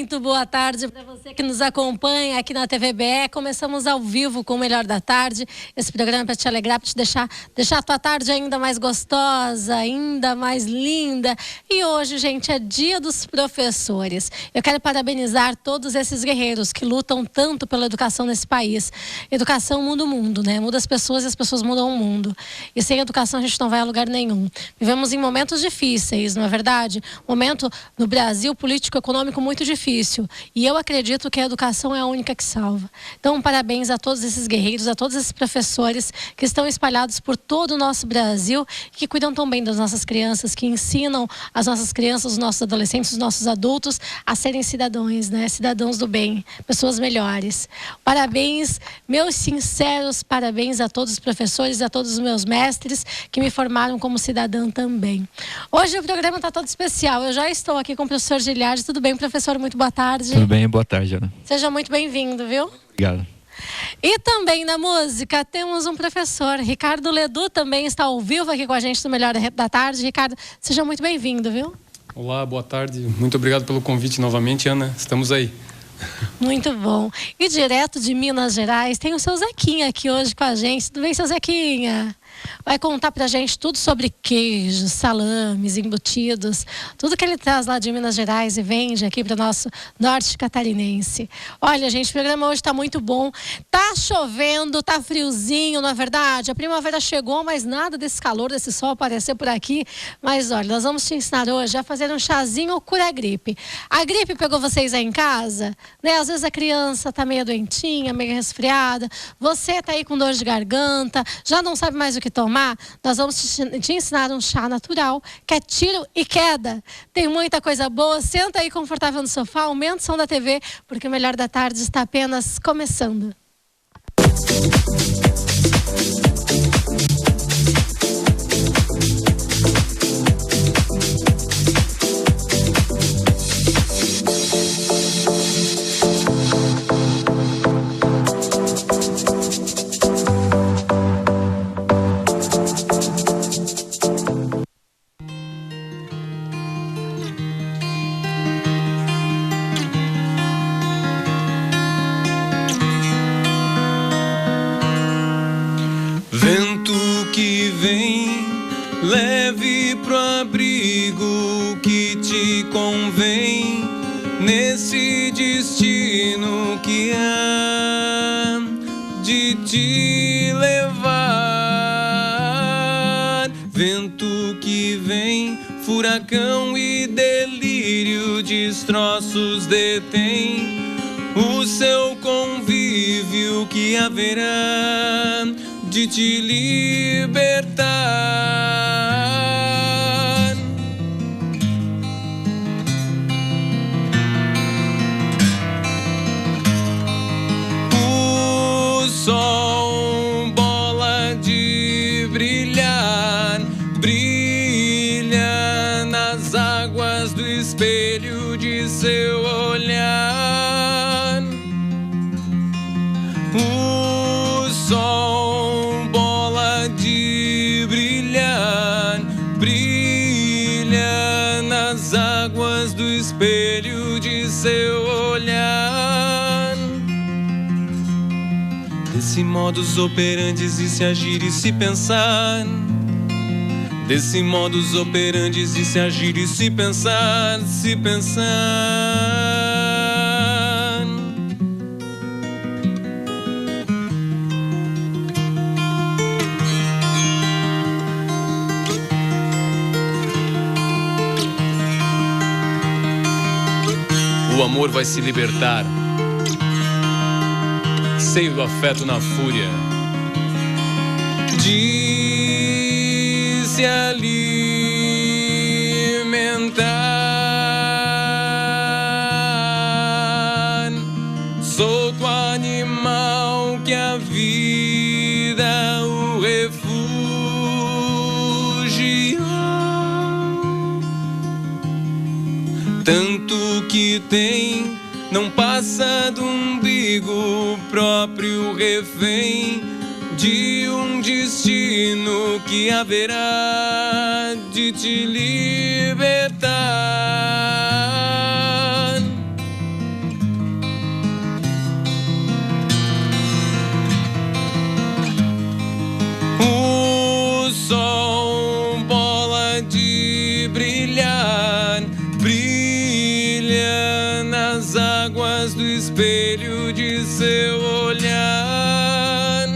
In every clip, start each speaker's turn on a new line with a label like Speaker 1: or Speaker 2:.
Speaker 1: Muito boa tarde para você que nos acompanha aqui na TVBE. Começamos ao vivo com o Melhor da Tarde. Esse programa é para te alegrar, para te deixar a tua tarde ainda mais gostosa, ainda mais linda. E hoje, gente, é Dia dos Professores. Eu quero parabenizar todos esses guerreiros que lutam tanto pela educação nesse país. Educação muda o mundo, né? Muda as pessoas e as pessoas mudam o mundo. E sem educação a gente não vai a lugar nenhum. Vivemos em momentos difíceis, não é verdade? Momento no Brasil político-econômico muito difícil. E eu acredito que a educação é a única que salva. Então, parabéns a todos esses guerreiros, a todos esses professores que estão espalhados por todo o nosso Brasil, que cuidam tão bem das nossas crianças, que ensinam as nossas crianças, os nossos adolescentes, os nossos adultos a serem cidadãos, né? Cidadãos do bem, pessoas melhores. Parabéns, meus sinceros parabéns a todos os professores, a todos os meus mestres que me formaram como cidadã também. Hoje o programa está todo especial. Eu já estou aqui com o professor Giliardi. Tudo bem, professor? Muito boa tarde.
Speaker 2: Tudo bem, boa tarde, Ana.
Speaker 1: Seja muito bem-vindo, viu?
Speaker 2: Obrigado.
Speaker 1: E também na música temos um professor, Ricardo Ledu, também está ao vivo aqui com a gente no Melhor da Tarde. Ricardo, seja muito bem-vindo, viu?
Speaker 3: Olá, boa tarde. Muito obrigado pelo convite novamente, Ana. Estamos aí.
Speaker 1: Muito bom. E direto de Minas Gerais, tem o seu Zequinha aqui hoje com a gente. Tudo bem, seu Zequinha? Vai contar pra gente tudo sobre queijos, salames, embutidos, tudo que ele traz lá de Minas Gerais e vende aqui para o nosso norte catarinense. Olha, gente, o programa hoje tá muito bom. Tá chovendo, tá friozinho, não é verdade? A primavera chegou, mas nada desse calor, desse sol aparecer por aqui. Mas olha, nós vamos te ensinar hoje a fazer um chazinho cura-gripe. A gripe pegou vocês aí em casa? Né? Às vezes a criança tá meio doentinha, meio resfriada. Você tá aí com dor de garganta, já não sabe mais o que tomar. Nós vamos te ensinar um chá natural, que é tiro e queda. Tem muita coisa boa. Senta aí confortável no sofá, aumenta o som da TV, porque o Melhor da Tarde está apenas começando.
Speaker 4: Vento que vem, leve pro abrigo que te convém, nesse destino que há de te levar. Vento que vem, furacão e delírio, destroços detém o seu convívio que haverá de te libertar. O sol, bola de brilhar, brilha nas águas do espelho de seu olhar. O sol, bola de brilhar, brilha nas águas do espelho de seu olhar. Desse modus operandi e se agir e se pensar. Desse modus operandi e se agir e se pensar, se pensar.
Speaker 3: O amor vai se libertar, seio do afeto na fúria,
Speaker 4: de se alimentar. Solto animal que a vida o refugiou. Tanto que tem, não passa do umbigo, próprio refém de um destino que haverá de te libertar. bola de brilhar, brilha nas águas do espelho de seu olhar.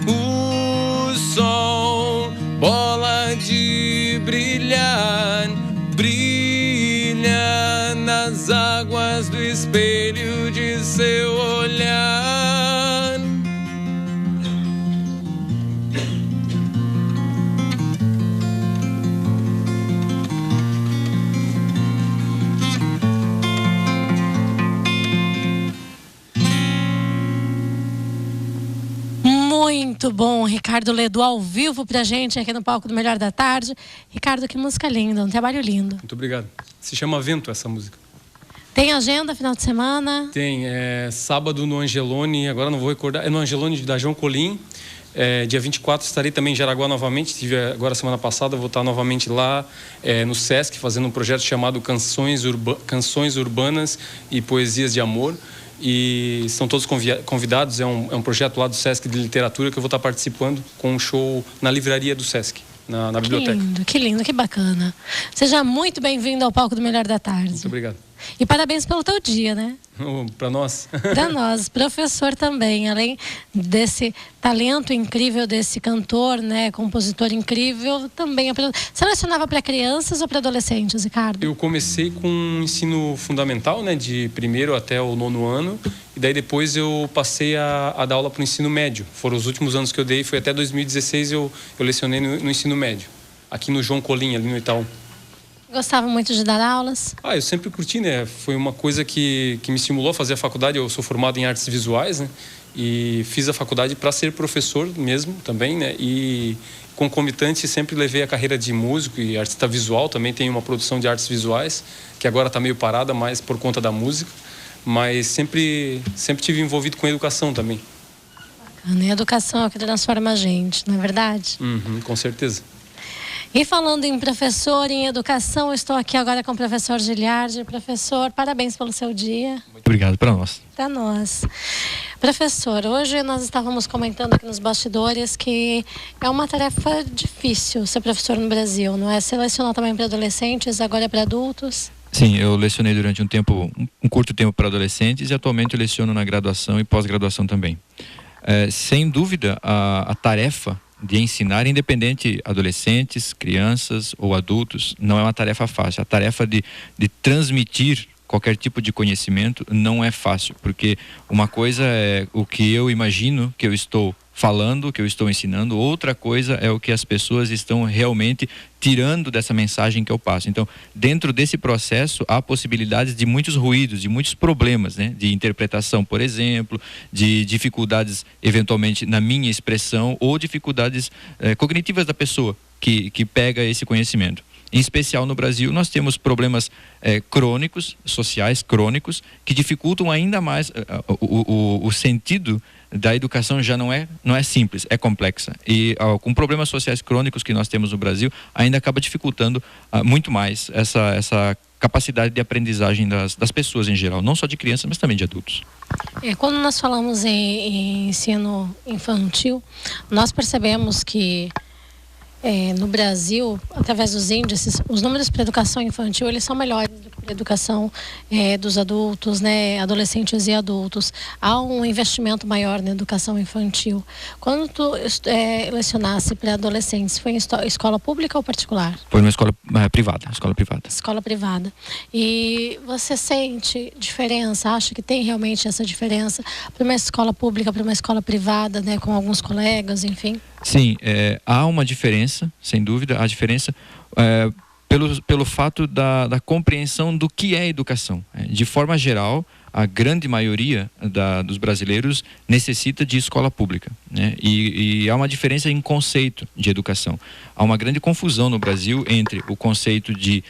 Speaker 4: O sol, bola de brilhar, brilha nas águas do espelho de seu olhar.
Speaker 1: Muito bom, Ricardo Ledo ao vivo pra gente aqui no palco do Melhor da Tarde. Ricardo, que música linda, um trabalho lindo.
Speaker 3: Muito obrigado. Se chama Vento essa música.
Speaker 1: Tem agenda final de semana?
Speaker 3: Tem, sábado no Angelone, agora não vou recordar, é no Angelone da João Colim. Dia 24 estarei também em Jaraguá novamente, estive agora semana passada, vou estar novamente lá no Sesc, fazendo um projeto chamado Canções Urbanas e Poesias de Amor. E são todos convidados, é um projeto lá do Sesc de literatura que eu vou estar participando com um show na livraria do Sesc, na biblioteca.
Speaker 1: Que lindo, que bacana. Seja muito bem-vindo ao palco do Melhor da Tarde.
Speaker 3: Muito obrigado.
Speaker 1: E parabéns pelo teu dia, né?
Speaker 3: Para nós.
Speaker 1: Para nós, professor também, além desse talento incrível desse cantor, né, compositor incrível, também Você lecionava para crianças ou para adolescentes, Ricardo?
Speaker 3: Eu comecei com um ensino fundamental, né, de 1º até o 9º ano, e daí depois eu passei a dar aula para o ensino médio. Foram os últimos anos que eu dei, foi até 2016 eu lecionei no ensino médio, aqui no João Colim, ali no Itaú.
Speaker 1: Gostava muito de dar aulas?
Speaker 3: Eu sempre curti, né? Foi uma coisa que me estimulou a fazer a faculdade. Eu sou formado em artes visuais, né? E fiz a faculdade para ser professor mesmo também, né? E concomitante sempre levei a carreira de músico e artista visual. Também tenho uma produção de artes visuais, que agora está meio parada, mas por conta da música. Mas sempre tive envolvido com a educação também.
Speaker 1: Bacana. E a educação é o que transforma a gente, não é verdade?
Speaker 3: Com certeza.
Speaker 1: E falando em professor, em educação, estou aqui agora com o professor Giliardi. Professor, parabéns pelo seu dia.
Speaker 2: Muito obrigado para nós.
Speaker 1: Para nós. Professor, hoje nós estávamos comentando aqui nos bastidores que é uma tarefa difícil ser professor no Brasil, não é? Você lecionou também para adolescentes, agora é para adultos?
Speaker 2: Sim, eu lecionei durante um curto tempo para adolescentes e atualmente eu leciono na graduação e pós-graduação também. Sem dúvida, a tarefa de ensinar, independente adolescentes, crianças ou adultos, não é uma tarefa fácil. A tarefa de transmitir qualquer tipo de conhecimento não é fácil, porque uma coisa é o que eu imagino que eu estou falando, que eu estou ensinando, outra coisa é o que as pessoas estão realmente tirando dessa mensagem que eu passo. Então, dentro desse processo, há possibilidades de muitos ruídos, de muitos problemas, né? De interpretação, por exemplo, de dificuldades, eventualmente, na minha expressão, ou dificuldades cognitivas da pessoa que pega esse conhecimento. Em especial no Brasil, nós temos problemas crônicos, sociais crônicos, que dificultam ainda mais o sentido da educação. Já não é simples, é complexa. E com problemas sociais crônicos que nós temos no Brasil, ainda acaba dificultando muito mais essa capacidade de aprendizagem das pessoas em geral, não só de crianças, mas também de adultos.
Speaker 1: Quando nós falamos em ensino infantil, nós percebemos que no Brasil, através dos índices, os números para educação infantil, eles são melhores do que para educação dos adultos, né, adolescentes e adultos. Há um investimento maior na educação infantil. Quando tu lecionasse para adolescentes, foi em escola pública ou particular?
Speaker 2: Foi numa escola privada.
Speaker 1: Escola privada. E você sente diferença? Acha que tem realmente essa diferença para uma escola pública, para uma escola privada, né, com alguns colegas, enfim?
Speaker 2: Sim, há uma diferença, sem dúvida, a diferença pelo fato da compreensão do que é educação. De forma geral, a grande maioria dos brasileiros necessita de escola pública, né? E há uma diferença em conceito de educação. Há uma grande confusão no Brasil entre o conceito de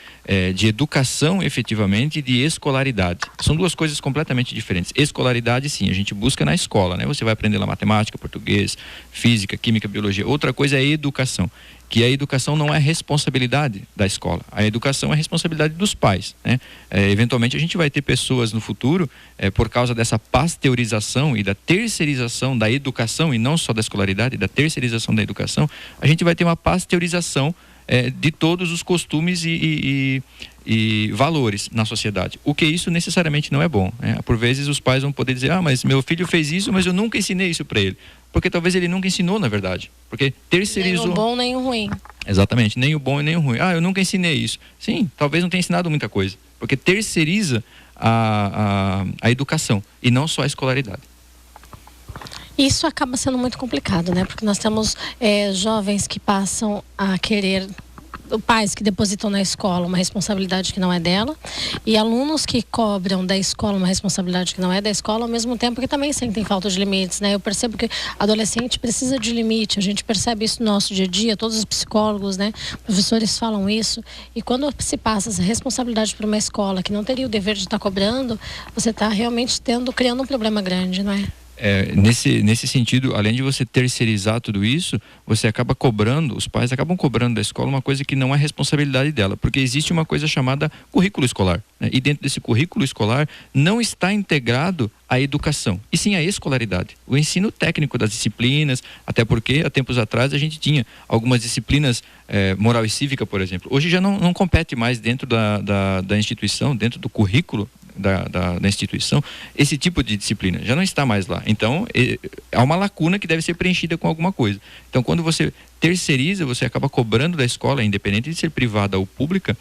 Speaker 2: educação efetivamente e de escolaridade. São duas coisas completamente diferentes. Escolaridade, sim, a gente busca na escola, né? Você vai aprender lá matemática, português, física, química, biologia. Outra coisa é educação, que a educação não é responsabilidade da escola. A educação é responsabilidade dos pais, né? Eventualmente a gente vai ter pessoas no futuro, por causa dessa pasteurização e da terceirização da educação, e não só da escolaridade, da terceirização da educação, a gente vai ter uma pasteurização de todos os costumes e valores na sociedade. O que isso necessariamente não é bom, né? Por vezes os pais vão poder dizer, mas meu filho fez isso, mas eu nunca ensinei isso para ele. Porque talvez ele nunca ensinou, na verdade. Porque terceirizou.
Speaker 1: Nem o bom, nem o ruim.
Speaker 2: Exatamente, nem o bom e nem o ruim. Eu nunca ensinei isso. Sim, talvez não tenha ensinado muita coisa. Porque terceiriza a educação e não só a escolaridade.
Speaker 1: Isso acaba sendo muito complicado, né? Porque nós temos jovens que passam a querer, pais que depositam na escola uma responsabilidade que não é dela, e alunos que cobram da escola uma responsabilidade que não é da escola, ao mesmo tempo que também sentem falta de limites, né? Eu percebo que adolescente precisa de limite, a gente percebe isso no nosso dia a dia, todos os psicólogos, né? Professores falam isso, e quando se passa essa responsabilidade para uma escola que não teria o dever de estar cobrando, você está realmente criando um problema grande, não é?
Speaker 2: Nesse sentido, além de você terceirizar tudo isso, você acaba cobrando, os pais acabam cobrando da escola uma coisa que não é responsabilidade dela, porque existe uma coisa chamada currículo escolar, né? E dentro desse currículo escolar não está integrado a educação, e sim a escolaridade, o ensino técnico das disciplinas, até porque há tempos atrás a gente tinha algumas disciplinas, moral e cívica, por exemplo. Hoje já não compete mais dentro da instituição, dentro do currículo da instituição, esse tipo de disciplina já não está mais lá. Então há uma lacuna que deve ser preenchida com alguma coisa. Então, quando você terceiriza, você acaba cobrando da escola, independente de ser privada ou pública,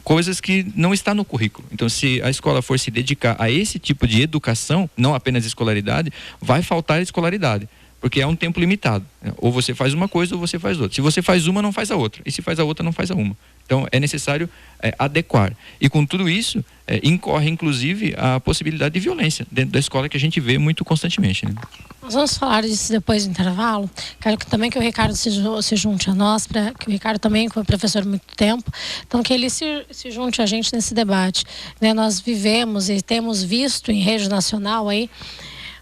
Speaker 2: coisas que não está no currículo. Então, se a escola for se dedicar a esse tipo de educação, não apenas escolaridade, vai faltar escolaridade, porque é um tempo limitado. Ou você faz uma coisa ou você faz outra. Se você faz uma, não faz a outra. E se faz a outra, não faz a uma. Então, é necessário adequar. E com tudo isso, incorre inclusive a possibilidade de violência dentro da escola, que a gente vê muito constantemente, né?
Speaker 1: Nós vamos falar disso depois do intervalo. Quero também que o Ricardo se junte a nós, que o Ricardo também foi professor há muito tempo, então que ele se junte a gente nesse debate, né? Nós vivemos e temos visto em rede nacional aí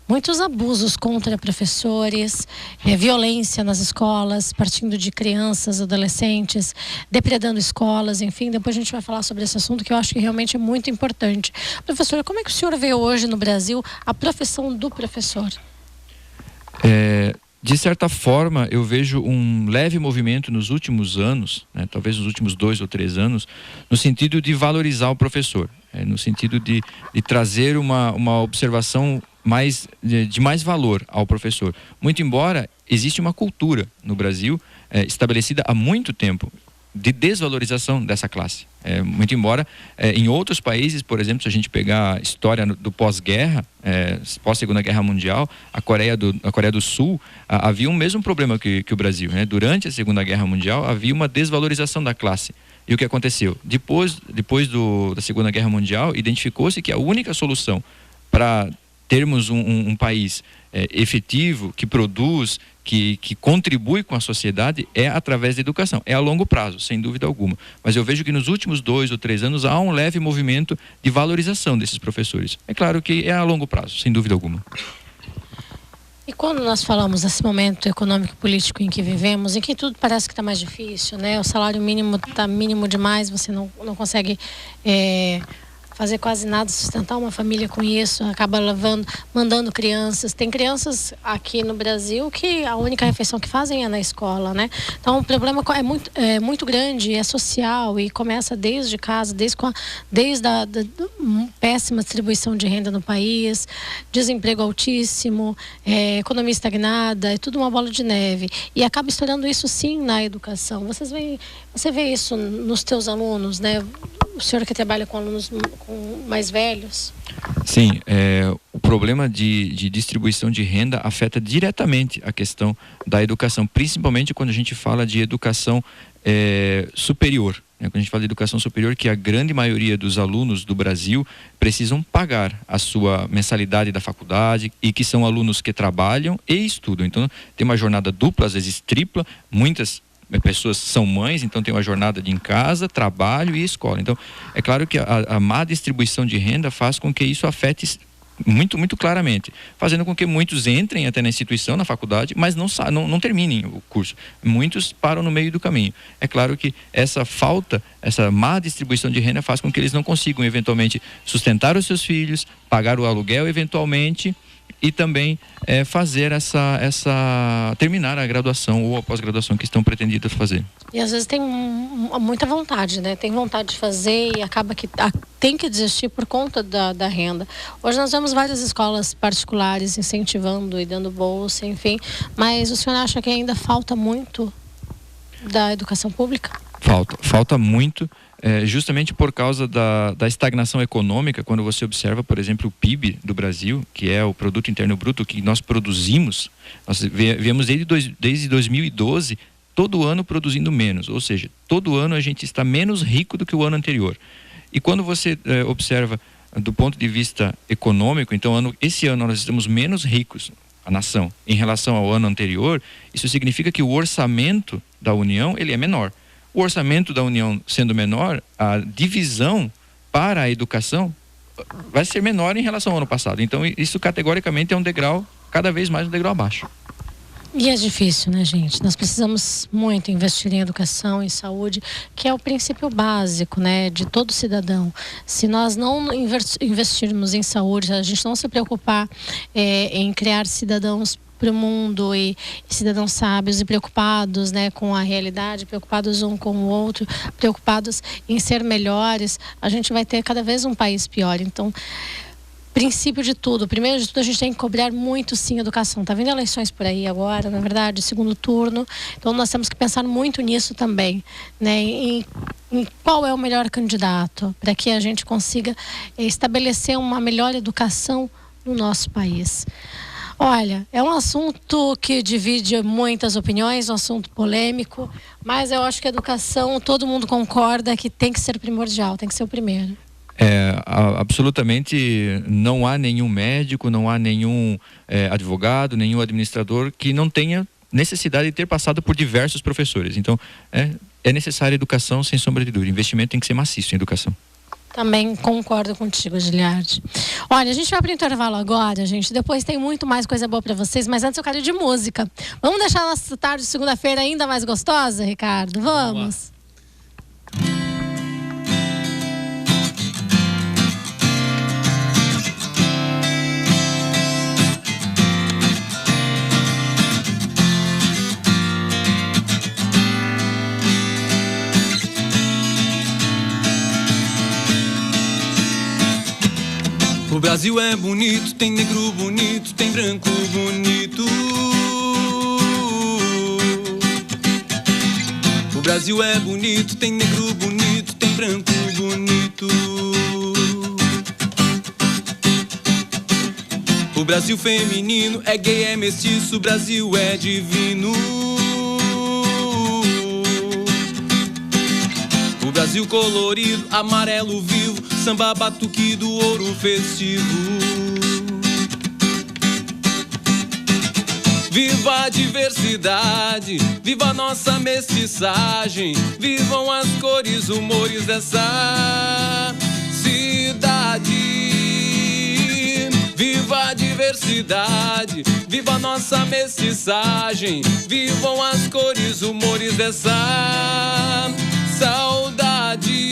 Speaker 1: muitos abusos contra professores, violência nas escolas, partindo de crianças, adolescentes, depredando escolas, enfim. Depois a gente vai falar sobre esse assunto, que eu acho que realmente é muito importante. Professor, como é que o senhor vê hoje no Brasil a profissão do professor?
Speaker 2: De certa forma, eu vejo um leve movimento nos últimos anos, né, talvez nos últimos 2 ou 3 anos, no sentido de valorizar o professor, no sentido de trazer uma observação de mais valor ao professor. Muito embora existe uma cultura no Brasil estabelecida há muito tempo de desvalorização dessa classe. Muito embora em outros países, por exemplo, se a gente pegar a história do pós-guerra, pós-Segunda Guerra Mundial, a Coreia do Sul havia o mesmo problema que o Brasil, né? Durante a Segunda Guerra Mundial havia uma desvalorização da classe. E o que aconteceu? Depois da Segunda Guerra Mundial, identificou-se que a única solução para termos um país efetivo, que produz, que contribui com a sociedade, é através da educação. É a longo prazo, sem dúvida alguma. Mas eu vejo que nos últimos 2 ou 3 anos há um leve movimento de valorização desses professores. É claro que é a longo prazo, sem dúvida alguma.
Speaker 1: E quando nós falamos desse momento econômico e político em que vivemos, em que tudo parece que está mais difícil, né? O salário mínimo está mínimo demais, você não consegue fazer quase nada, sustentar uma família com isso, acaba mandando crianças. Tem crianças aqui no Brasil que a única refeição que fazem é na escola, né? Então o problema é muito grande, é social e começa desde casa, desde a péssima distribuição de renda no país, desemprego altíssimo, economia estagnada, é tudo uma bola de neve. E acaba estourando isso sim na educação. Você vê isso nos teus alunos, né? O senhor que trabalha com alunos mais velhos?
Speaker 2: Sim, o problema de distribuição de renda afeta diretamente a questão da educação, principalmente quando a gente fala de educação superior. Quando a gente fala de educação superior, que a grande maioria dos alunos do Brasil precisam pagar a sua mensalidade da faculdade, e que são alunos que trabalham e estudam. Então tem uma jornada dupla, às vezes tripla. Muitas pessoas são mães, então tem uma jornada de em casa, trabalho e escola. Então é claro que a má distribuição de renda faz com que isso afete muito, muito claramente, fazendo com que muitos entrem até na instituição, na faculdade, mas não terminem o curso. Muitos param no meio do caminho. É claro que essa má distribuição de renda faz com que eles não consigam eventualmente sustentar os seus filhos, pagar o aluguel eventualmente, e também fazer terminar a graduação ou a pós-graduação que estão pretendidas fazer.
Speaker 1: E às vezes tem muita vontade, né? Tem vontade de fazer e acaba que tem que desistir por conta da renda. Hoje nós vemos várias escolas particulares incentivando e dando bolsa, enfim. Mas o senhor acha que ainda falta muito da educação pública?
Speaker 2: Falta muito. Justamente por causa da estagnação econômica, quando você observa, por exemplo, o PIB do Brasil, que é o Produto Interno Bruto que nós produzimos, nós viemos desde 2012, todo ano produzindo menos, ou seja, todo ano a gente está menos rico do que o ano anterior. E quando você observa do ponto de vista econômico, então esse ano nós estamos menos ricos, a nação, em relação ao ano anterior, isso significa que o orçamento da União ele é menor. O orçamento da União sendo menor, a divisão para a educação vai ser menor em relação ao ano passado. Então, isso categoricamente é um degrau, cada vez mais um degrau abaixo.
Speaker 1: E é difícil, né, gente? Nós precisamos muito investir em educação, em saúde, que é o princípio básico, né, de todo cidadão. Se nós não investirmos em saúde, a gente não se preocupar em criar cidadãos para o mundo e cidadãos sábios e preocupados, né, com a realidade, preocupados um com o outro, preocupados em ser melhores, a gente vai ter cada vez um país pior. Então, princípio de tudo, primeiro de tudo a gente tem que cobrar muito sim educação. Tá vindo eleições por aí agora, na verdade, segundo turno, então nós temos que pensar muito nisso também, né, em qual é o melhor candidato para que a gente consiga estabelecer uma melhor educação no nosso país. Olha, é um assunto que divide muitas opiniões, um assunto polêmico, mas eu acho que a educação, todo mundo concorda que tem que ser primordial, tem que ser o primeiro.
Speaker 2: Absolutamente não há nenhum médico, não há nenhum advogado, nenhum administrador que não tenha necessidade de ter passado por diversos professores. Então, é necessária educação, sem sombra de dúvida. Investimento tem que ser maciço em educação.
Speaker 1: Também concordo contigo, Giliardi. Olha, a gente vai para o intervalo agora, gente. Depois tem muito mais coisa boa para vocês, mas antes eu quero ir de música. Vamos deixar a nossa tarde de segunda-feira ainda mais gostosa, Ricardo? Vamos!
Speaker 4: O Brasil é bonito, tem negro bonito, tem branco bonito. O Brasil é bonito, tem negro bonito, tem branco bonito. O Brasil feminino é gay, é mestiço, o Brasil é divino. O Brasil colorido, amarelo vivo, samba batuque do ouro festivo. Viva a diversidade, viva a nossa mestiçagem, vivam as cores, humores dessa cidade. Viva a diversidade, viva a nossa mestiçagem, vivam as cores, humores dessa saudade.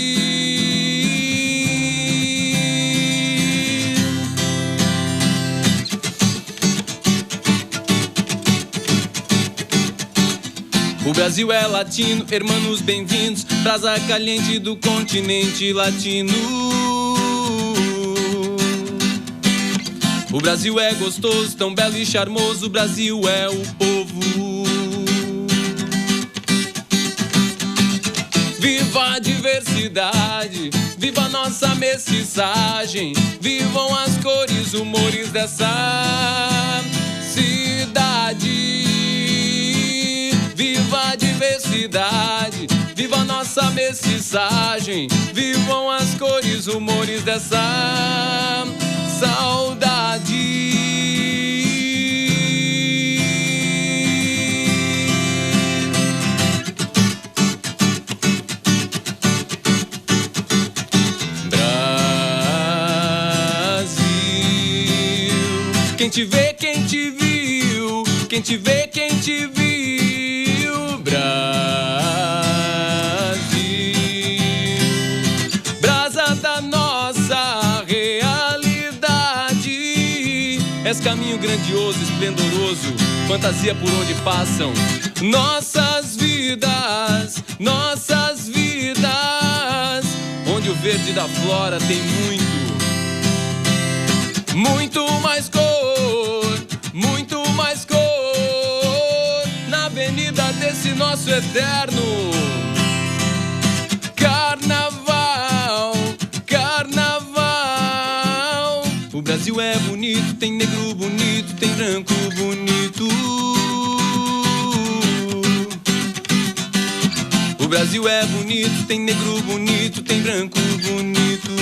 Speaker 4: O Brasil é latino, hermanos bem-vindos, brasa caliente do continente latino. O Brasil é gostoso, tão belo e charmoso, o Brasil é o povo. Viva a diversidade, viva a nossa mestiçagem, vivam as cores, humores dessa cidade. Viva a diversidade, viva a nossa mestiçagem, vivam as cores, humores dessa saudade. Quem te vê, quem te viu, quem te vê, quem te viu, Brasil, brasa da nossa realidade, és caminho glorioso, esplendoroso, fantasia por onde passam nossas vidas, onde o verde da flora tem muito mais cor, na avenida desse nosso eterno carnaval. O Brasil é bonito, tem negro bonito, tem branco bonito. O Brasil é bonito, tem negro bonito, tem branco bonito.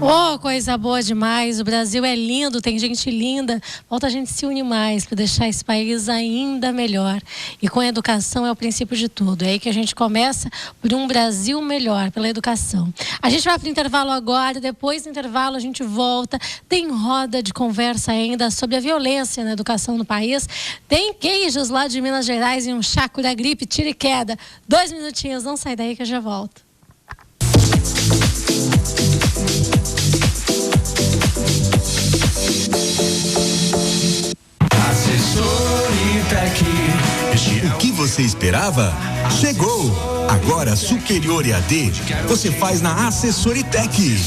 Speaker 1: Oh, coisa boa demais. O Brasil é lindo, tem gente linda. Falta a gente se unir mais para deixar esse país ainda melhor. E com a educação é o princípio de tudo. É aí que a gente começa por um Brasil melhor, pela educação. A gente vai para o intervalo agora. Depois do intervalo a gente volta. Tem roda de conversa ainda sobre a violência na educação no país. Tem queijos lá de Minas Gerais e um chá cura gripe, tira e queda. 2 minutinhos, não sai daí que eu já volto.
Speaker 5: O que você esperava? Chegou! Agora Superior EAD você faz na Assessoritec.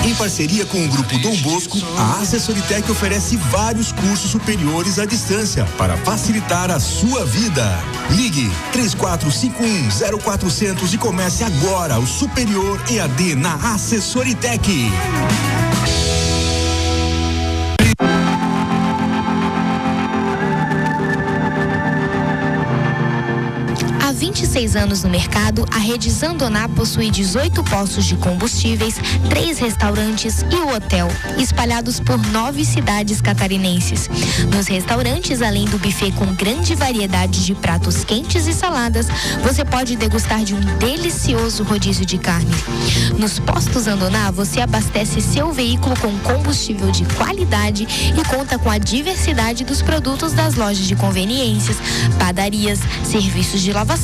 Speaker 5: Em parceria com o Grupo Dom Bosco, a Assessoritec oferece vários cursos superiores à distância para facilitar a sua vida. Ligue 3451-0400 e comece agora o Superior EAD na Assessoritec.
Speaker 6: Há 26 anos no mercado, a Rede Zandoná possui 18 postos de combustíveis, 3 restaurantes e o hotel, espalhados por 9 cidades catarinenses. Nos restaurantes, além do buffet com grande variedade de pratos quentes e saladas, você pode degustar de um delicioso rodízio de carne. Nos postos Zandoná, você abastece seu veículo com combustível de qualidade e conta com a diversidade dos produtos das lojas de conveniências, padarias, serviços de lavação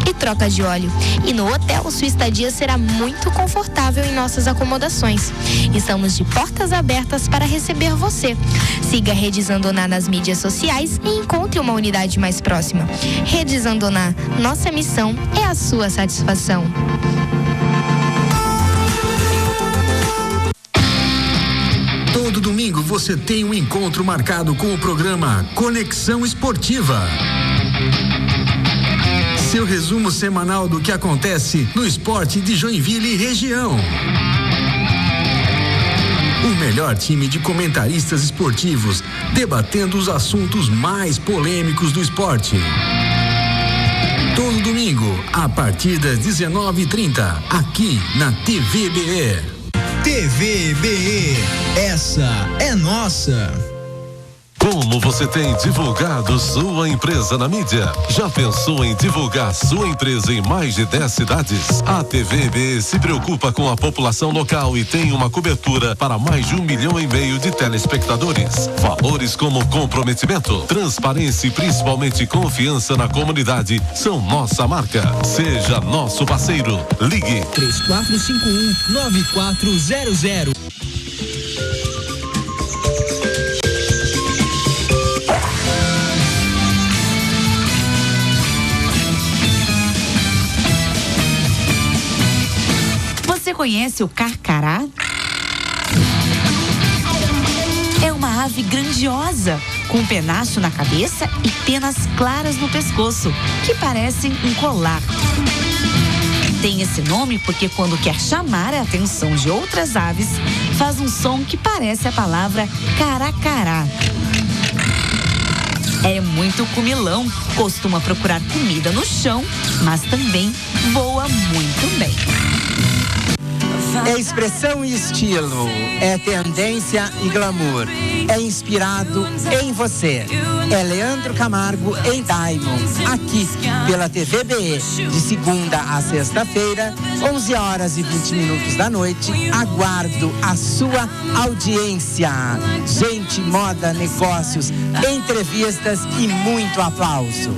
Speaker 6: e troca de óleo. E no hotel, sua estadia será muito confortável em nossas acomodações. Estamos de portas abertas para receber você. Siga a Rede Zandoná nas mídias sociais e encontre uma unidade mais próxima. Rede Zandoná, nossa missão é a sua satisfação.
Speaker 5: Todo domingo você tem um encontro marcado com o programa Conexão Esportiva. Seu resumo semanal do que acontece no esporte de Joinville e região. O melhor time de comentaristas esportivos, debatendo os assuntos mais polêmicos do esporte. Todo domingo, a partir das 19h30, aqui na TVBE.
Speaker 7: TVBE, essa é nossa.
Speaker 8: Como você tem divulgado sua empresa na mídia? Já pensou em divulgar sua empresa em mais de 10 cidades? A TVBE se preocupa com a população local e tem uma cobertura para mais de 1,5 milhão de telespectadores. Valores como comprometimento, transparência e principalmente confiança na comunidade são nossa marca. Seja nosso parceiro. Ligue
Speaker 7: 3451-9400.
Speaker 9: Você conhece o carcará? É uma ave grandiosa, com um penacho na cabeça e penas claras no pescoço, que parecem um colar. Tem esse nome porque quando quer chamar a atenção de outras aves, faz um som que parece a palavra caracará. É muito comilão, costuma procurar comida no chão, mas também voa muito bem.
Speaker 10: É expressão e estilo, é tendência e glamour. É inspirado em você. É Leandro Camargo em Diamond, aqui pela TVBE, de segunda a sexta-feira, 11h20 da noite. Aguardo a sua audiência. Gente, moda, negócios, entrevistas e muito aplauso.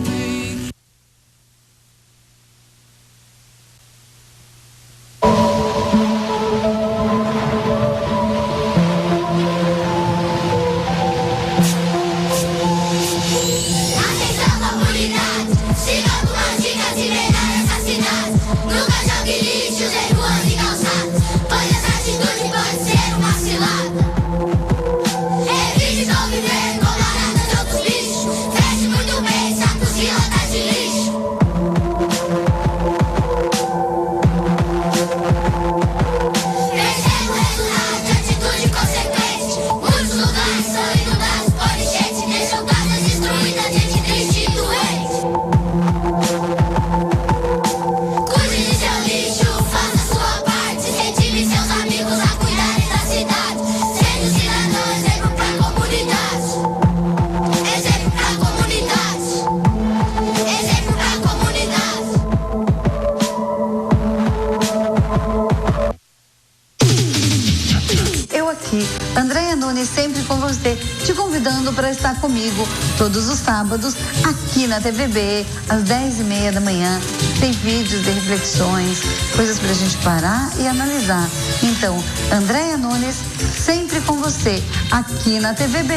Speaker 11: Andréia Nunes, sempre com você, te convidando para estar comigo todos os sábados aqui na TVB, às 10h30 da manhã. Tem vídeos de reflexões, coisas para a gente parar e analisar. Então, Andréia Nunes, sempre com você, aqui na TVB,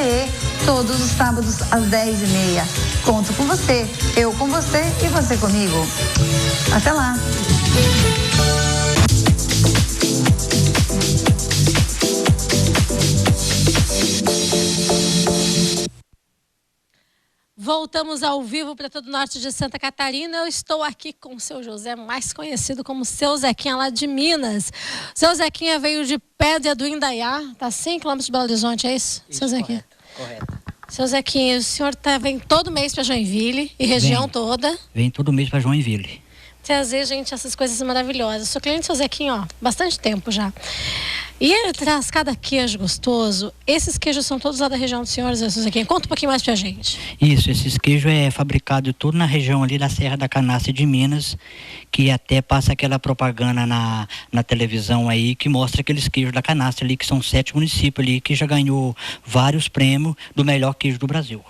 Speaker 11: todos os sábados às 10h30. Conto com você, eu com você e você comigo. Até lá!
Speaker 1: Voltamos ao vivo para todo o norte de Santa Catarina. Eu estou aqui com o seu José, mais conhecido como seu Zequinha, lá de Minas. Seu Zequinha veio de Pedra do Indaiá, está 100 km de Belo Horizonte, é isso? Seu Zequinha?
Speaker 12: Correto.
Speaker 1: Seu Zequinha, o senhor vem todo mês para Joinville e região toda?
Speaker 12: Vem todo mês para Joinville.
Speaker 1: Trazer, gente, essas coisas maravilhosas. Sou cliente do seu Zequinha, ó, bastante tempo já. E ele traz cada queijo gostoso. Esses queijos são todos lá da região do senhor, seu Zequinha. Conta um pouquinho mais pra gente.
Speaker 12: Isso, esses queijos é fabricado todo na região ali da Serra da Canastra de Minas, que até passa aquela propaganda na televisão aí, que mostra aqueles queijos da Canastra ali, que são 7 municípios ali, que já ganhou vários prêmios do melhor queijo do Brasil.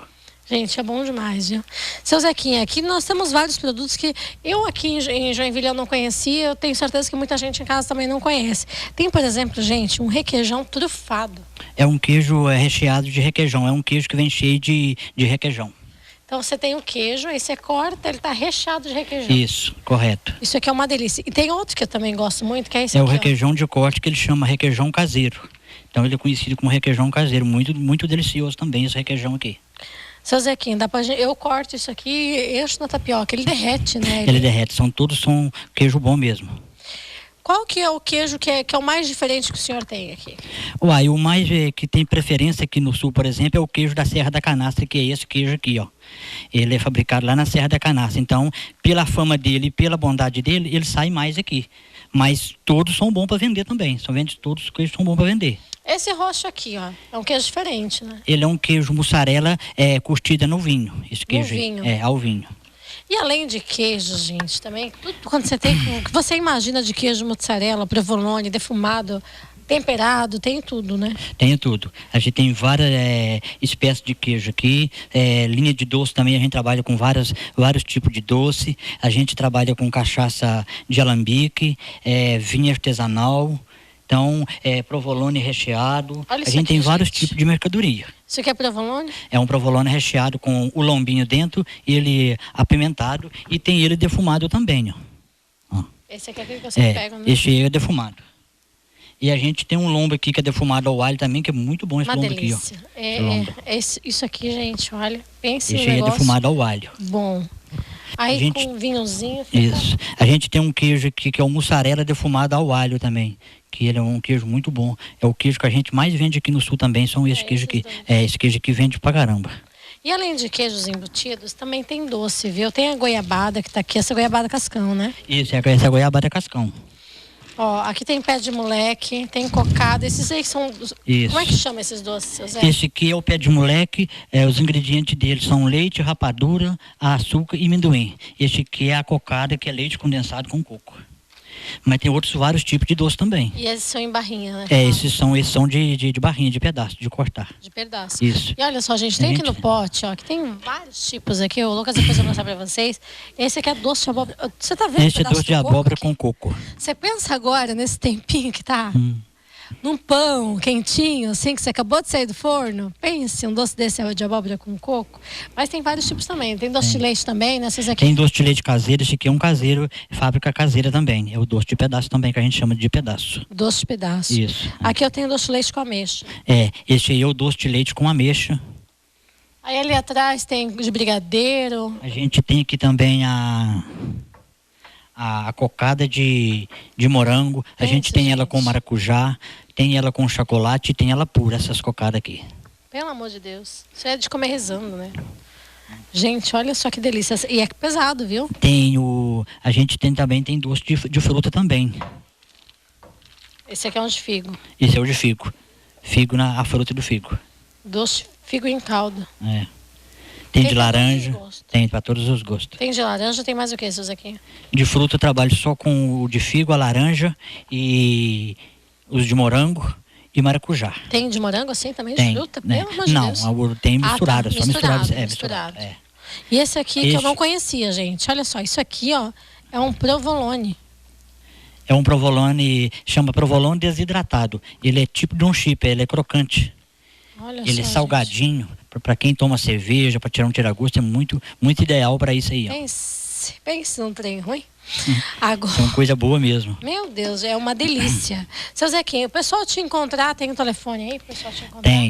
Speaker 1: Gente, é bom demais, viu? Seu Zequinha, aqui nós temos vários produtos que eu aqui em Joinville eu não conhecia, eu tenho certeza que muita gente em casa também não conhece. Tem, por exemplo, gente, um requeijão trufado.
Speaker 12: É um queijo recheado de requeijão, é um queijo que vem cheio de requeijão.
Speaker 1: Então você tem o queijo, aí você corta, ele tá recheado de requeijão.
Speaker 12: Isso, correto.
Speaker 1: Isso aqui é uma delícia. E tem outro que eu também gosto muito, que é esse aqui.
Speaker 12: É o requeijão de corte que ele chama requeijão caseiro. Então ele é conhecido como requeijão caseiro, muito delicioso também esse requeijão aqui.
Speaker 1: Seu Zequinha, eu corto isso aqui e encho na tapioca, ele derrete, né?
Speaker 12: Ele derrete, todos são queijo bom mesmo.
Speaker 1: Qual que é o queijo que é o mais diferente que o senhor tem aqui?
Speaker 12: Uai, o mais que tem preferência aqui no sul, por exemplo, é o queijo da Serra da Canastra, que é esse queijo aqui, ó. Ele é fabricado lá na Serra da Canastra, então, pela fama dele e pela bondade dele, ele sai mais aqui. Mas todos são bons para vender também, todos os queijos são bons para vender.
Speaker 1: Esse roxo aqui, ó, é um queijo diferente, né?
Speaker 12: Ele é um queijo mussarela curtida no vinho. Esse queijo
Speaker 1: no vinho.
Speaker 12: Ao vinho.
Speaker 1: E além de queijo, gente, também, tudo quando você tem, o que você imagina de queijo mussarela, provolone, defumado, temperado, tem tudo, né?
Speaker 12: Tem tudo. A gente tem várias espécies de queijo aqui, linha de doce também, a gente trabalha com vários tipos de doce, a gente trabalha com cachaça de alambique, vinho artesanal. Então, provolone recheado.
Speaker 1: Olha
Speaker 12: a gente tem vários tipos de mercadoria.
Speaker 1: Isso aqui é provolone?
Speaker 12: É um provolone recheado com o lombinho dentro, ele apimentado e tem ele defumado também, ó.
Speaker 1: Esse aqui é aquele que você pega, né?
Speaker 12: Esse é defumado. E a gente tem um lombo aqui que é defumado ao alho também, que é muito bom esse lombo aqui, ó.
Speaker 1: Isso aqui, gente, olha, pense no
Speaker 12: negócio. Esse é defumado ao alho.
Speaker 1: Bom. Aí com um vinhozinho.
Speaker 12: Isso. A gente tem um queijo aqui que é o mussarela defumado ao alho também, que ele é um queijo muito bom. É o queijo que a gente mais vende aqui no sul também, são esse queijo aqui. Esse queijo aqui vende pra caramba.
Speaker 1: E além de queijos embutidos, também tem doce, viu? Tem a goiabada que tá aqui, essa goiabada cascão, né?
Speaker 12: Isso, essa goiabada cascão.
Speaker 1: Ó, aqui tem pé de moleque, tem cocada. Esses aí são...
Speaker 12: Isso.
Speaker 1: Como é que chama esses doces, seu Zé?
Speaker 12: Esse aqui é o pé de moleque, os ingredientes dele são leite, rapadura, açúcar e amendoim. Esse aqui é a cocada, que é leite condensado com coco. Mas tem outros vários tipos de doce também.
Speaker 1: E esses são em barrinha, né?
Speaker 12: Esses são de barrinha, de pedaço, de cortar.
Speaker 1: De pedaço.
Speaker 12: Isso.
Speaker 1: E olha só, gente, tem aqui no pote, ó, que tem vários tipos aqui. O Lucas depois vai mostrar pra vocês. Esse aqui é doce de abóbora. Você tá vendo?
Speaker 12: Esse é doce de abóbora com coco.
Speaker 1: Você pensa agora, nesse tempinho que tá... Num pão quentinho, assim, que você acabou de sair do forno. Pense, um doce desse de abóbora com coco. Mas tem vários tipos também. Tem doce de leite também, né? Aqui...
Speaker 12: Tem doce de leite caseiro. Esse aqui é um caseiro, fábrica caseira também. É o doce de pedaço também, que a gente chama de pedaço.
Speaker 1: Doce de pedaço.
Speaker 12: Isso.
Speaker 1: Aqui eu tenho doce de leite com ameixa.
Speaker 12: Esse aí é o doce de leite com ameixa.
Speaker 1: Aí ali atrás tem de brigadeiro.
Speaker 12: A gente tem aqui também a cocada de morango. A gente tem ela com maracujá, tem ela com chocolate e tem ela pura, essas cocadas aqui.
Speaker 1: Pelo amor de Deus. Isso é de comer rezando, né? Gente, olha só que delícia. E é pesado, viu?
Speaker 12: A gente também tem doce de fruta também.
Speaker 1: Esse aqui é um de figo.
Speaker 12: Esse é o de figo. Figo a fruta do figo.
Speaker 1: Doce de figo em calda.
Speaker 12: Tem de laranja, tem para todos os gostos.
Speaker 1: Tem de laranja, tem mais o que esses aqui?
Speaker 12: De fruta eu trabalho só com o de figo, a laranja e os de morango e maracujá.
Speaker 1: Tem de morango assim também, de fruta?
Speaker 12: Né?
Speaker 1: Pelo amor de Deus.
Speaker 12: Não, tem misturado, só misturado.
Speaker 1: Misturado. E esse aqui que eu não conhecia, gente. Olha só, isso aqui, ó, é um provolone.
Speaker 12: É um provolone, chama provolone desidratado. Ele é tipo de um chip, ele é crocante.
Speaker 1: Olha
Speaker 12: ele
Speaker 1: só,
Speaker 12: é salgadinho. Para quem toma cerveja, para tirar um tiragosto, é muito, muito ideal para isso aí. Ó.
Speaker 1: Pense num trem ruim. Agora,
Speaker 12: é uma coisa boa mesmo.
Speaker 1: Meu Deus, é uma delícia. Seu Zequinha, o pessoal te encontrar, tem um telefone aí? O pessoal te encontrar?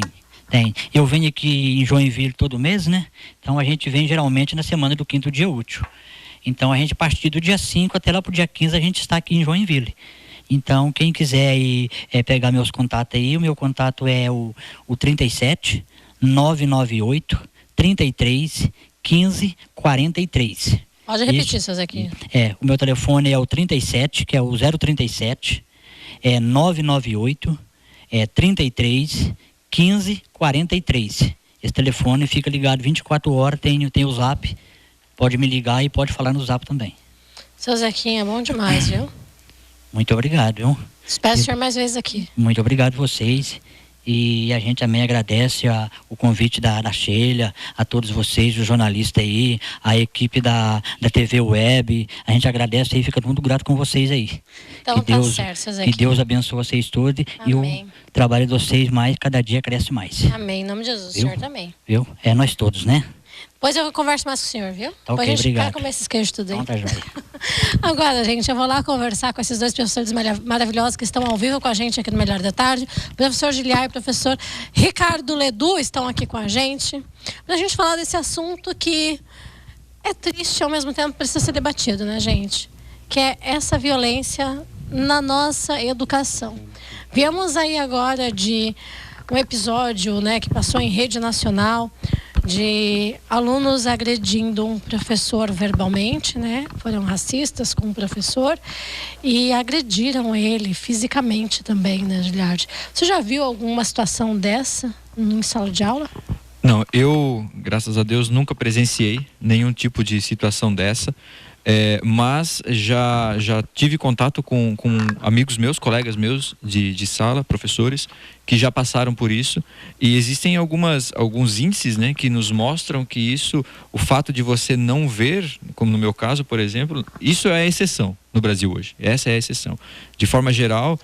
Speaker 12: Tem. Eu venho aqui em Joinville todo mês, né? Então a gente vem geralmente na semana do 5º dia útil. Então a gente, a partir do dia 5 até lá pro dia 15, a gente está aqui em Joinville. Então quem quiser aí, pegar meus contatos aí, o meu contato é o 37 998 33 15 43.
Speaker 1: Pode repetir, seu Zequinha.
Speaker 12: O meu telefone é o 37, que é o 037, 998 33 15 43. Esse telefone fica ligado 24 horas, tem o Zap. Pode me ligar e pode falar no Zap também.
Speaker 1: Seu Zequinha, é bom demais, viu?
Speaker 12: Muito obrigado, viu?
Speaker 1: Espero o senhor mais vezes aqui.
Speaker 12: Muito obrigado a vocês. E a gente também agradece o convite da Sheila, a todos vocês, os jornalistas aí, a equipe da TV Web. A gente agradece aí, fica muito grato com vocês aí.
Speaker 1: Então tá certo, seu Zequinha.
Speaker 12: Que Deus abençoe vocês todos.
Speaker 1: Amém.
Speaker 12: E o trabalho de vocês cada dia cresce mais.
Speaker 1: Amém, em nome de Jesus,
Speaker 12: viu?
Speaker 1: O senhor também.
Speaker 12: Viu? É nós todos, né?
Speaker 1: Depois eu converso mais com o senhor, viu?
Speaker 12: Tá,
Speaker 1: depois a gente
Speaker 12: obrigado.
Speaker 1: vai comer esses queijos tudo aí.
Speaker 12: Então tá joia.
Speaker 1: Agora, gente, eu vou lá conversar com esses dois professores maravilhosos que estão ao vivo com a gente aqui no Melhor da Tarde. O professor Giliar e o professor Ricardo Ledu estão aqui com a gente. Pra gente falar desse assunto que é triste e ao mesmo tempo precisa ser debatido, né, gente? Que é essa violência na nossa educação. Viemos aí agora de um episódio, né, que passou em rede nacional, de alunos agredindo um professor verbalmente, né? Foram racistas com o professor e agrediram ele fisicamente também, né, Giliardi? Você já viu alguma situação dessa em sala de aula?
Speaker 2: Não, eu, graças a Deus, nunca presenciei nenhum tipo de situação dessa. Mas já tive contato com amigos meus, colegas meus de sala, professores, que já passaram por isso. E existem alguns índices, né, que nos mostram que isso, o fato de você não ver, como no meu caso, por exemplo, isso é a exceção no Brasil hoje. Essa é a exceção. De forma geral,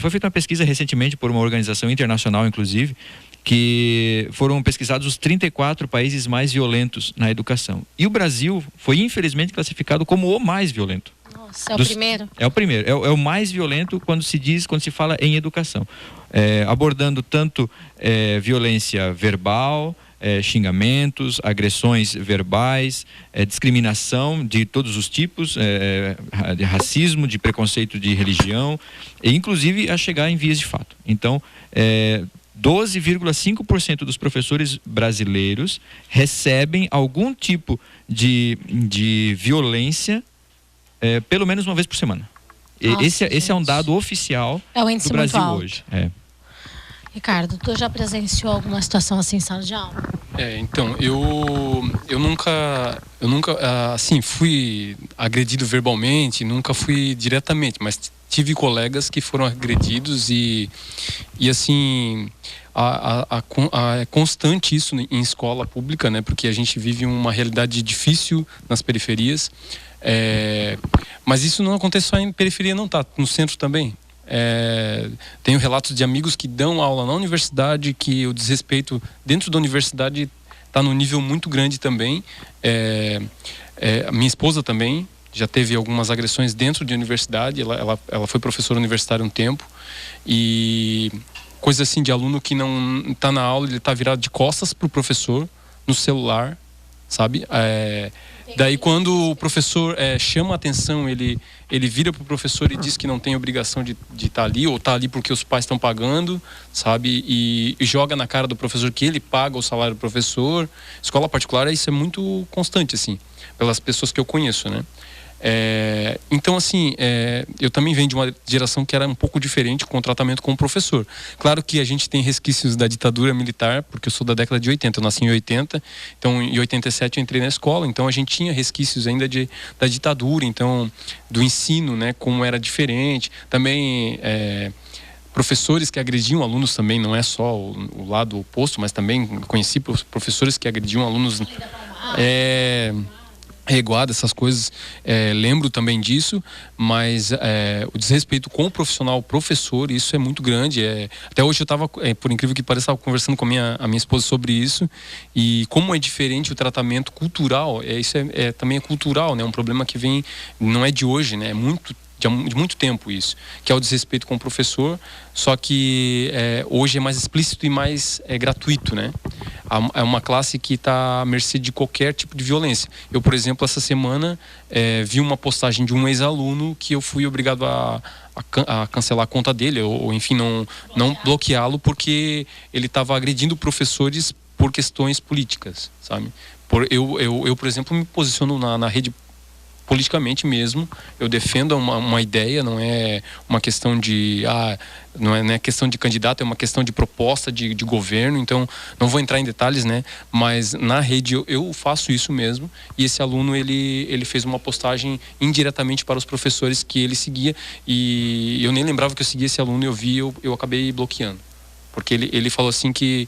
Speaker 2: foi feita uma pesquisa recentemente por uma organização internacional, inclusive, que foram pesquisados os 34 países mais violentos na educação. E o Brasil foi, infelizmente, classificado como o mais violento.
Speaker 1: Nossa, o primeiro?
Speaker 2: É o primeiro. É o mais violento quando se fala em educação. Abordando tanto violência verbal, xingamentos, agressões verbais, discriminação de todos os tipos, de racismo, de preconceito de religião, e inclusive a chegar em vias de fato. Então, 12,5% dos professores brasileiros recebem algum tipo de violência pelo menos uma vez por semana. Nossa, esse é um dado oficial do Brasil hoje.
Speaker 1: Ricardo, tu já presenciou alguma situação assim em sala de aula?
Speaker 3: Então, eu nunca assim, fui agredido verbalmente, nunca fui diretamente, mas tive colegas que foram agredidos e assim, é constante isso em escola pública, né? Porque a gente vive uma realidade difícil nas periferias, mas isso não acontece só em periferia, não, tá no centro também. Tenho relatos de amigos que dão aula na universidade, que o desrespeito dentro da universidade está num nível muito grande também. A minha esposa também já teve algumas agressões dentro de universidade. Ela foi professora universitária um tempo, e coisa assim de aluno que não está na aula, ele está virado de costas para o professor no celular, sabe? Daí quando o professor chama a atenção, ele vira para o professor e diz que não tem obrigação de estar ali, ou está ali porque os pais estão pagando, sabe? E joga na cara do professor que ele paga o salário do professor. Escola particular, isso é muito constante, assim, pelas pessoas que eu conheço, né? Então, assim, eu também venho de uma geração que era um pouco diferente com o tratamento com o professor. Claro que a gente tem resquícios da ditadura militar, porque eu sou da década de 80, eu nasci em 80, então em 87 eu entrei na escola, então a gente tinha resquícios ainda da ditadura, então do ensino, né, como era diferente. Também professores que agrediam alunos também, não é só o lado oposto, mas também conheci professores que agrediam alunos reguada, essas coisas, lembro também disso, mas o desrespeito com o professor, isso é muito grande. Até hoje eu estava, por incrível que pareça, conversando com a minha esposa sobre isso, e como é diferente o tratamento cultural. Isso também é cultural, né? Um problema que vem, não é de hoje, né? De muito tempo isso, que é o desrespeito com o professor, só que hoje é mais explícito e mais gratuito, né? É uma classe que está à mercê de qualquer tipo de violência. Eu, por exemplo, essa semana vi uma postagem de um ex-aluno que eu fui obrigado a cancelar a conta dele, ou enfim, não bloqueá-lo, porque ele estava agredindo professores por questões políticas, sabe? Eu, por exemplo, me posiciono na rede politicamente mesmo, eu defendo uma ideia, não é uma questão de não é questão de candidato, é uma questão de proposta de governo. Então não vou entrar em detalhes, né, mas na rede eu faço isso mesmo. E esse aluno ele fez uma postagem indiretamente para os professores que ele seguia, e eu nem lembrava que eu seguia esse aluno, eu acabei bloqueando, porque ele falou assim que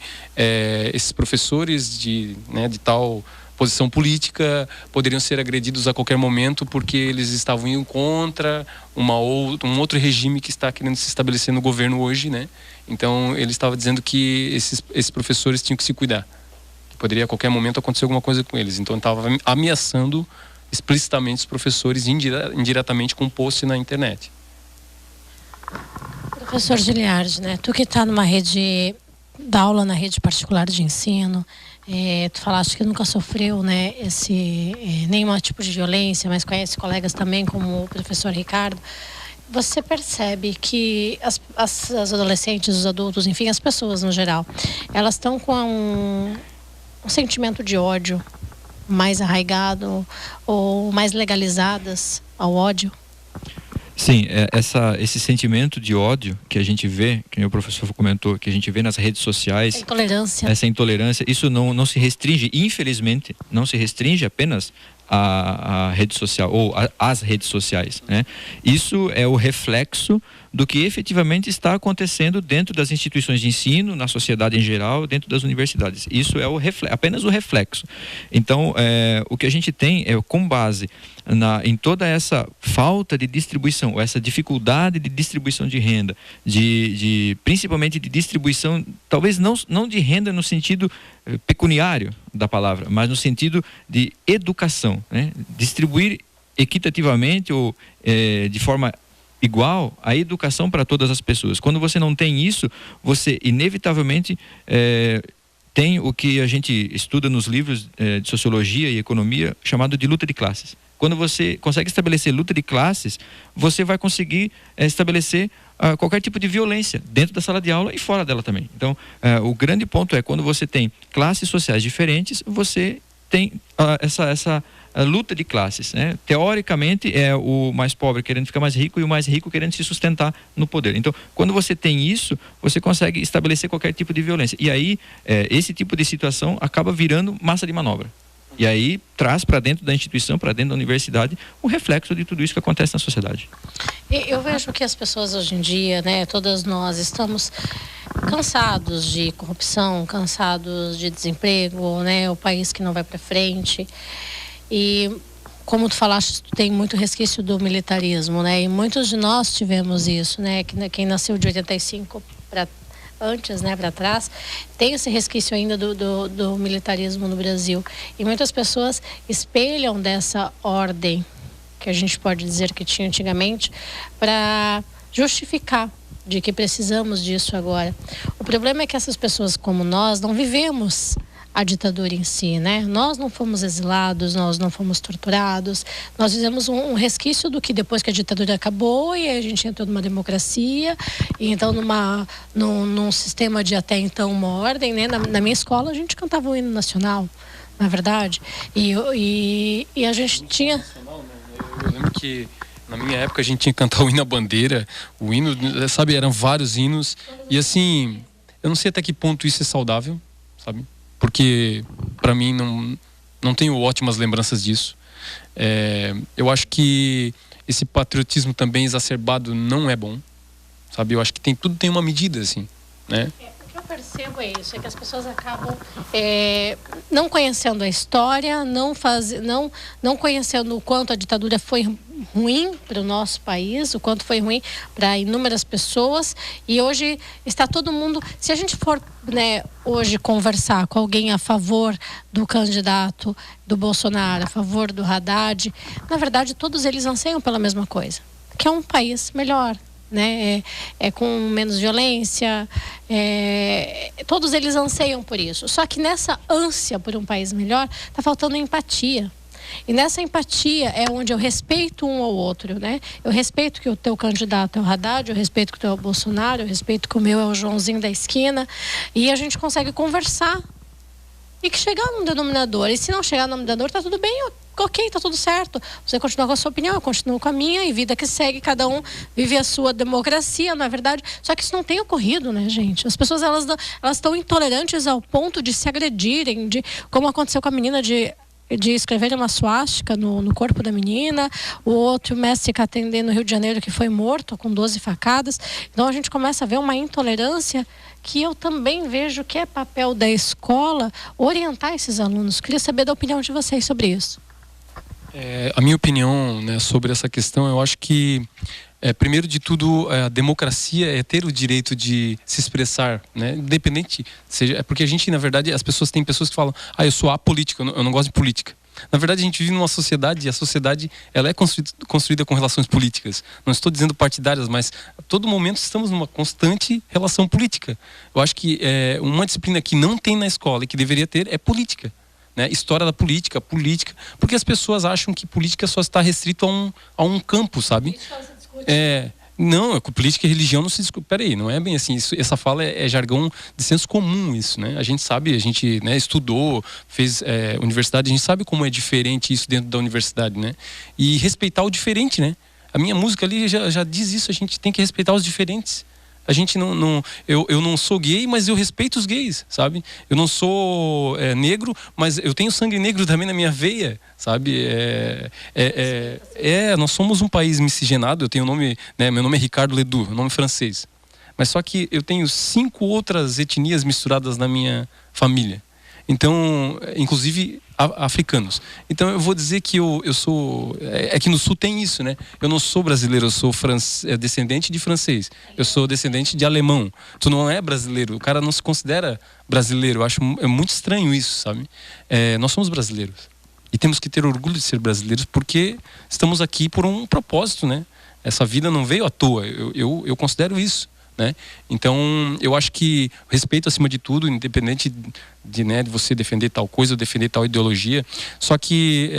Speaker 3: esses professores de tal posição política poderiam ser agredidos a qualquer momento porque eles estavam indo contra um outro regime que está querendo se estabelecer no governo hoje, né? Então ele estava dizendo que esses professores tinham que se cuidar, que poderia a qualquer momento acontecer alguma coisa com eles. Então estava ameaçando explicitamente os professores indiretamente com um post na internet.
Speaker 1: Professor Giliardi, né? Tu que está numa rede, dá aula na rede particular de ensino, tu falaste que nunca sofreu, né, nenhum tipo de violência, mas conhece colegas também, como o professor Ricardo. Você percebe que as adolescentes, os adultos, enfim, as pessoas no geral, elas estão com um sentimento de ódio mais arraigado ou mais legalizadas ao ódio?
Speaker 2: Sim, esse sentimento de ódio que a gente vê, que o professor comentou, que a gente vê nas redes sociais, essa intolerância, isso não se restringe, infelizmente, não se restringe apenas à rede social ou às redes sociais, né? Isso é o reflexo do que efetivamente está acontecendo dentro das instituições de ensino, na sociedade em geral, dentro das universidades. Isso é apenas o reflexo. Então, o que a gente tem é, com base em toda essa falta de distribuição, essa dificuldade de distribuição de renda, principalmente de distribuição, talvez não de renda no sentido pecuniário da palavra, mas no sentido de educação, né? Distribuir equitativamente ou de forma igual a educação para todas as pessoas. Quando você não tem isso, você inevitavelmente tem o que a gente estuda nos livros de sociologia e economia, chamado de luta de classes. Quando você consegue estabelecer luta de classes, você vai conseguir estabelecer qualquer tipo de violência dentro da sala de aula e fora dela também. Então, o grande ponto é, quando você tem classes sociais diferentes, você tem essa luta de classes, né? Teoricamente é o mais pobre querendo ficar mais rico e o mais rico querendo se sustentar no poder. Então, quando você tem isso, você consegue estabelecer qualquer tipo de violência. E aí, esse tipo de situação acaba virando massa de manobra. E aí traz para dentro da instituição, para dentro da universidade, um reflexo de tudo isso que acontece na sociedade.
Speaker 1: Eu vejo que as pessoas hoje em dia, né, todas nós estamos cansados de corrupção, cansados de desemprego, né, o país que não vai para frente. E como tu falaste, tem muito resquício do militarismo, né? E muitos de nós tivemos isso, né? Quem nasceu de 85 para antes, né, para trás, tem esse resquício ainda do militarismo no Brasil. E muitas pessoas espelham dessa ordem, que a gente pode dizer que tinha antigamente, para justificar de que precisamos disso agora. O problema é que essas pessoas como nós não vivemos a ditadura em si, né? Nós não fomos exilados, nós não fomos torturados, nós fizemos um resquício do que depois que a ditadura acabou e a gente entrou numa democracia e então num sistema de até então uma ordem, né? Na minha escola a gente cantava o hino nacional, na verdade, e a gente tinha...
Speaker 3: Eu lembro que na minha época a gente tinha que cantar o hino à bandeira, o hino, sabe, eram vários hinos e assim, eu não sei até que ponto isso é saudável, sabe? Porque para mim não tenho ótimas lembranças disso. Eu acho que esse patriotismo também exacerbado não é bom, sabe? Eu acho que tudo tem uma medida, assim, né?
Speaker 1: O que eu percebo é isso, é que as pessoas acabam não conhecendo a história, não conhecendo o quanto a ditadura foi ruim para o nosso país, o quanto foi ruim para inúmeras pessoas, e hoje está todo mundo, se a gente for, né, hoje conversar com alguém a favor do candidato do Bolsonaro, a favor do Haddad, na verdade todos eles anseiam pela mesma coisa, que é um país melhor, né? Com menos violência, todos eles anseiam por isso, só que nessa ânsia por um país melhor está faltando empatia. E nessa empatia é onde eu respeito um ao outro, né? Eu respeito que o teu candidato é o Haddad, eu respeito que o teu é o Bolsonaro, eu respeito que o meu é o Joãozinho da esquina, e a gente consegue conversar e que chegar num denominador. E se não chegar no denominador, tá tudo bem, ok, tá tudo certo. Você continua com a sua opinião, eu continuo com a minha, e vida que segue, cada um vive a sua democracia, não é verdade? Só que isso não tem ocorrido, né, gente? As pessoas, elas estão intolerantes ao ponto de se agredirem, como aconteceu com a menina de escrever uma suástica no corpo da menina, o outro mestre Catendê no Rio de Janeiro que foi morto com 12 facadas. Então a gente começa a ver uma intolerância que eu também vejo que é papel da escola orientar esses alunos. Queria saber da opinião de vocês sobre isso.
Speaker 3: A minha opinião, né, sobre essa questão, eu acho que primeiro de tudo, a democracia é ter o direito de se expressar, né? Independente, seja, porque a gente, na verdade, tem pessoas que falam, eu sou apolítico, eu não gosto de política. Na verdade, a gente vive numa sociedade, e a sociedade ela é construída com relações políticas. Não estou dizendo partidárias, mas a todo momento estamos numa constante relação política. Eu acho que uma disciplina que não tem na escola e que deveria ter é política. Né? História da política, porque as pessoas acham que política só está restrito a um campo, sabe? Não, política e religião não se discute. Peraí, não é bem assim. Essa fala é jargão de senso comum, isso, né? A gente sabe, né, estudou, fez universidade, a gente sabe como é diferente isso dentro da universidade, né? E respeitar o diferente, né? A minha música ali já diz isso, a gente tem que respeitar os diferentes. A gente eu não sou gay, mas eu respeito os gays, sabe? Eu não sou negro, mas eu tenho sangue negro também na minha veia, sabe? Nós somos um país miscigenado. Eu tenho nome, né? Meu nome é Ricardo Ledoux, nome francês. Mas só que eu tenho 5 outras etnias misturadas na minha família. Então, inclusive africanos. Então eu vou dizer que eu sou... que no Sul tem isso, né? Eu não sou brasileiro, eu sou descendente de francês. Eu sou descendente de alemão. Tu não é brasileiro, o cara não se considera brasileiro. Eu acho muito estranho isso, sabe? Nós somos brasileiros. E temos que ter orgulho de ser brasileiros porque estamos aqui por um propósito, né? Essa vida não veio à toa. Eu considero isso. Né? Então eu acho que respeito acima de tudo, independente de você defender tal coisa ou defender tal ideologia. Só que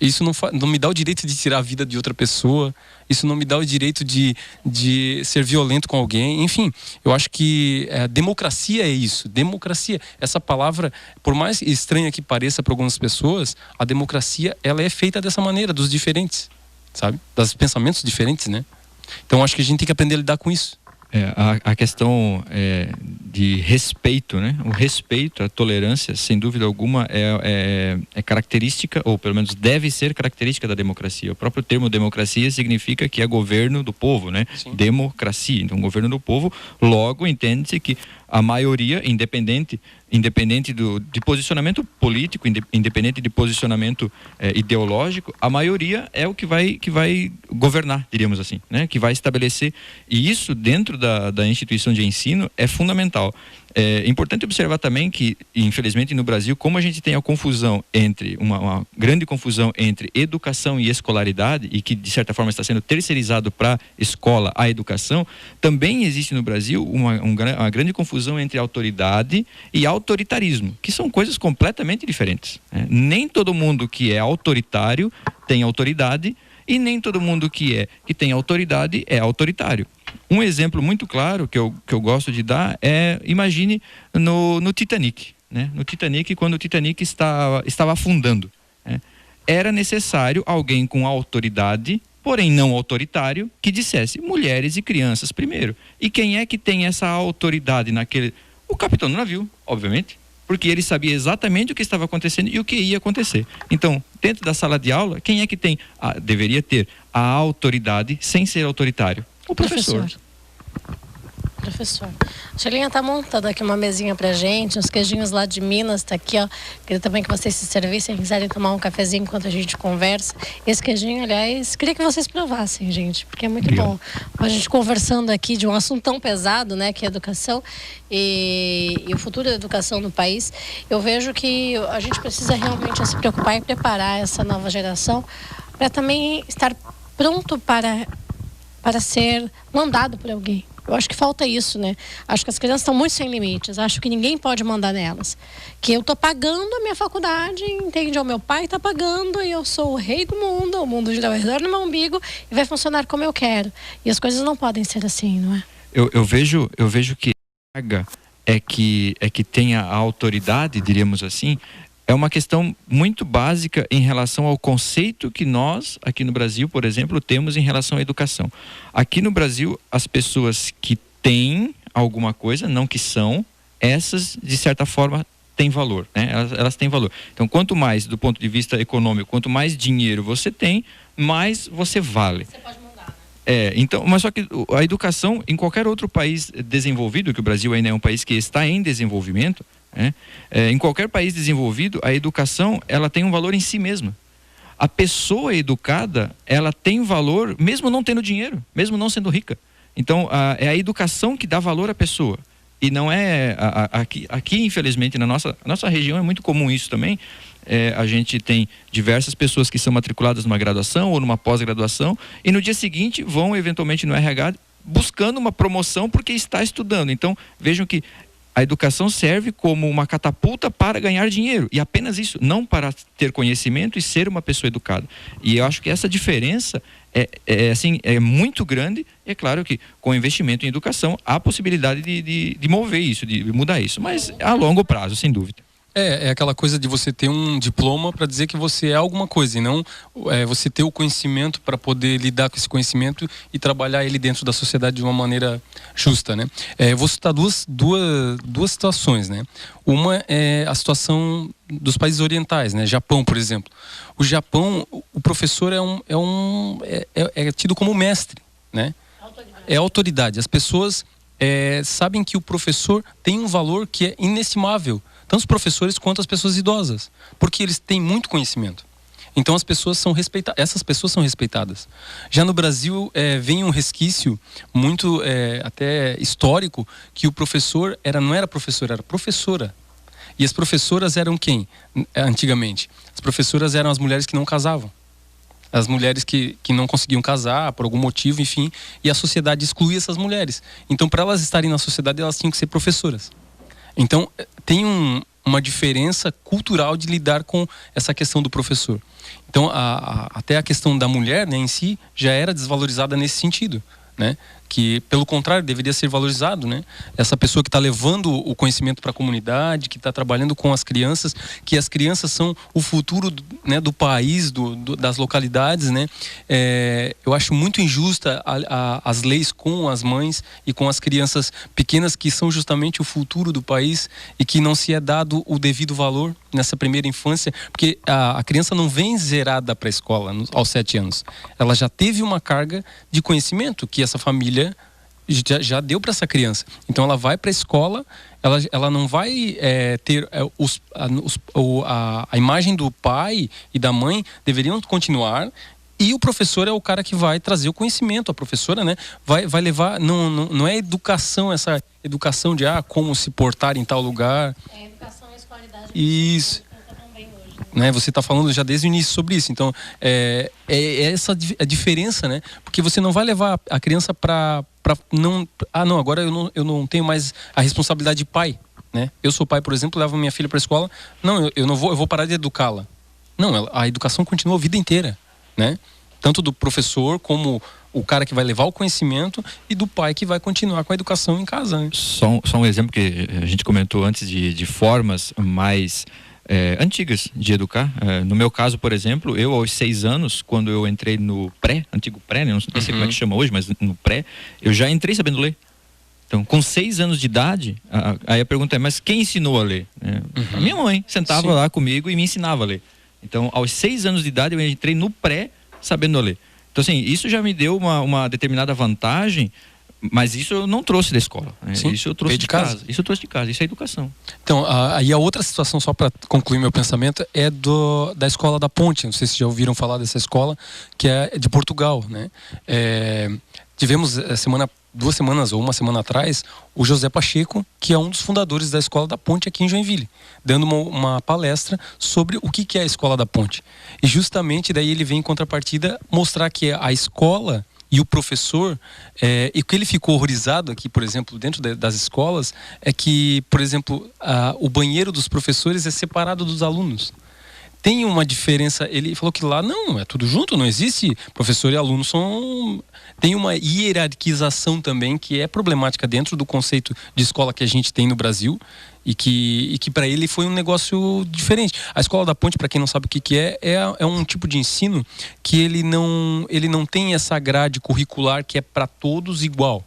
Speaker 3: Isso não me dá o direito de tirar a vida de outra pessoa. Isso não me dá o direito de ser violento com alguém. Enfim, eu acho que democracia é isso. Democracia, essa palavra, por mais estranha que pareça para algumas pessoas, a democracia, ela é feita dessa maneira, dos diferentes, sabe? Dos pensamentos diferentes, né? Então acho que a gente tem que aprender a lidar com isso.
Speaker 2: A questão de respeito, né? O respeito, a tolerância, sem dúvida alguma, é característica, ou pelo menos deve ser característica da democracia. O próprio termo democracia significa que é governo do povo, né? Sim. Democracia. Então, governo do povo, logo entende-se que a maioria, independente de posicionamento político, independente de posicionamento ideológico, a maioria é o que vai governar, diríamos assim, né? Que vai estabelecer. E isso, dentro da instituição de ensino, é fundamental. É importante observar também que, infelizmente, no Brasil, como a gente tem a confusão entre, uma grande confusão entre educação e escolaridade, e que, de certa forma, está sendo terceirizado para escola a educação, também existe no Brasil uma grande confusão entre autoridade e autoritarismo, que são coisas completamente diferentes, né? Nem todo mundo que é autoritário tem autoridade, e nem todo mundo que tem autoridade é autoritário. Um exemplo muito claro que eu gosto de dar imagine no Titanic, né? No Titanic, quando o Titanic estava afundando, né? Era necessário alguém com autoridade, porém não autoritário, que dissesse mulheres e crianças primeiro. E quem é que tem essa autoridade naquele? O capitão do navio, obviamente, porque ele sabia exatamente o que estava acontecendo e o que ia acontecer. Então, dentro da sala de aula, quem é que deveria ter a autoridade sem ser autoritário? O professor.
Speaker 1: A Shelinha tá montando aqui uma mesinha pra gente, uns queijinhos lá de Minas, tá aqui, ó. Queria também que vocês se servissem, quiserem tomar um cafezinho enquanto a gente conversa. Esse queijinho, aliás, queria que vocês provassem, gente, porque é muito bom. A gente conversando aqui de um assunto tão pesado, né, que é a educação e o futuro da educação no país. Eu vejo que a gente precisa realmente se preocupar e preparar essa nova geração para também estar pronto para ser mandado por alguém. Eu acho que falta isso, né? Acho que as crianças estão muito sem limites. Acho que ninguém pode mandar nelas. Que eu tô pagando a minha faculdade, entende? O meu pai tá pagando e eu sou o rei do mundo, o mundo gira ao redor do meu umbigo e vai funcionar como eu quero. E as coisas não podem ser assim, não é?
Speaker 2: Eu vejo que a carga é que tenha a autoridade, diríamos assim, é uma questão muito básica em relação ao conceito que nós, aqui no Brasil, por exemplo, temos em relação à educação. Aqui no Brasil, as pessoas que têm alguma coisa, não que são, essas, de certa forma, têm valor, né? Elas têm valor. Então, quanto mais, do ponto de vista econômico, quanto mais dinheiro você tem, mais você vale. Você pode mudar, né? Então, mas só que a educação, em qualquer outro país desenvolvido, que o Brasil ainda é um país que está em desenvolvimento, em qualquer país desenvolvido, a educação, ela tem um valor em si mesma. A pessoa educada, ela tem valor mesmo não tendo dinheiro, mesmo não sendo rica. Então, é a educação que dá valor à pessoa. E não é... Aqui, infelizmente, na nossa região é muito comum isso também. A gente tem diversas pessoas que são matriculadas numa graduação ou numa pós-graduação e no dia seguinte vão, eventualmente, no RH buscando uma promoção porque está estudando. Então, vejam que a educação serve como uma catapulta para ganhar dinheiro. E apenas isso, não para ter conhecimento e ser uma pessoa educada. E eu acho que essa diferença é muito grande. E é claro que com investimento em educação há possibilidade de mover isso, de mudar isso. Mas a longo prazo, sem dúvida.
Speaker 3: É aquela coisa de você ter um diploma para dizer que você é alguma coisa e não você ter o conhecimento para poder lidar com esse conhecimento e trabalhar ele dentro da sociedade de uma maneira justa, né? Eu vou citar duas situações, né? Uma é a situação dos países orientais, né? Japão, por exemplo. O Japão, o professor é tido como mestre, né? É autoridade. As pessoas sabem que o professor tem um valor que é inestimável, tanto os professores quanto as pessoas idosas, porque eles têm muito conhecimento. Então essas pessoas são respeitadas. Já no Brasil vem um resquício muito até histórico que o professor não era professor, era professora. E as professoras eram quem? Antigamente, as professoras eram as mulheres que não casavam. As mulheres que não conseguiam casar por algum motivo, enfim, e a sociedade excluía essas mulheres. Então, para elas estarem na sociedade, elas tinham que ser professoras. Então, tem uma diferença cultural de lidar com essa questão do professor. Então, até a questão da mulher, né, em si, já era desvalorizada nesse sentido, né? Que, pelo contrário, deveria ser valorizado, né? Essa pessoa que está levando o conhecimento para a comunidade, que está trabalhando com as crianças, que as crianças são o futuro, né, do país, das localidades, né? Eu acho muito injusta as leis com as mães e com as crianças pequenas, que são justamente o futuro do país, e que não se é dado o devido valor nessa primeira infância, porque a criança não vem zerada para a escola aos 7 anos. Ela já teve uma carga de conhecimento que essa família já deu para essa criança. Então ela vai para a escola, ela não vai ter a imagem do pai e da mãe deveriam continuar, e o professor é o cara que vai trazer o conhecimento. A professora, né, vai levar, não é educação, essa educação de como se portar em tal lugar. É educação e escolaridade. Isso. Né, você está falando já desde o início sobre isso. Então, essa a diferença, né? Porque você não vai levar a criança para não... não, agora eu não tenho mais a responsabilidade de pai, né? Eu sou pai, por exemplo, levo minha filha para a escola. Não, eu vou parar de educá-la. Não, a educação continua a vida inteira, né? Tanto do professor como o cara que vai levar o conhecimento, e do pai que vai continuar com a educação em casa, né?
Speaker 2: Só um exemplo que a gente comentou antes de formas mais... antigas de educar. No meu caso, por exemplo, eu aos 6 anos, quando eu entrei no antigo pré, né? Não sei como é que chama hoje, mas no pré, eu já entrei sabendo ler. Então, com 6 anos de idade, aí a pergunta é, mas quem ensinou a ler? A minha mãe sentava lá comigo e me ensinava a ler. Então, aos 6 anos de idade, eu entrei no pré sabendo ler. Então, assim, isso já me deu uma determinada vantagem. Mas isso eu não trouxe da escola, né? Isso eu trouxe de casa. Isso eu trouxe de casa, isso é educação.
Speaker 3: Então, aí a outra situação, só para concluir meu pensamento, é da Escola da Ponte. Não sei se já ouviram falar dessa escola, que é de Portugal, né? Tivemos 2 semanas ou uma semana atrás, o José Pacheco, que é um dos fundadores da Escola da Ponte aqui em Joinville, dando uma palestra sobre o que é a Escola da Ponte. E justamente daí ele vem em contrapartida mostrar que a escola e o professor, e o que ele ficou horrorizado aqui, por exemplo, dentro das escolas, é que, por exemplo, o banheiro dos professores é separado dos alunos. Tem uma diferença, ele falou que lá não, é tudo junto, não existe professor e aluno, tem uma hierarquização também que é problemática dentro do conceito de escola que a gente tem no Brasil, e que para ele foi um negócio diferente. A Escola da Ponte, para quem não sabe o que é um tipo de ensino que ele não tem essa grade curricular que é para todos igual.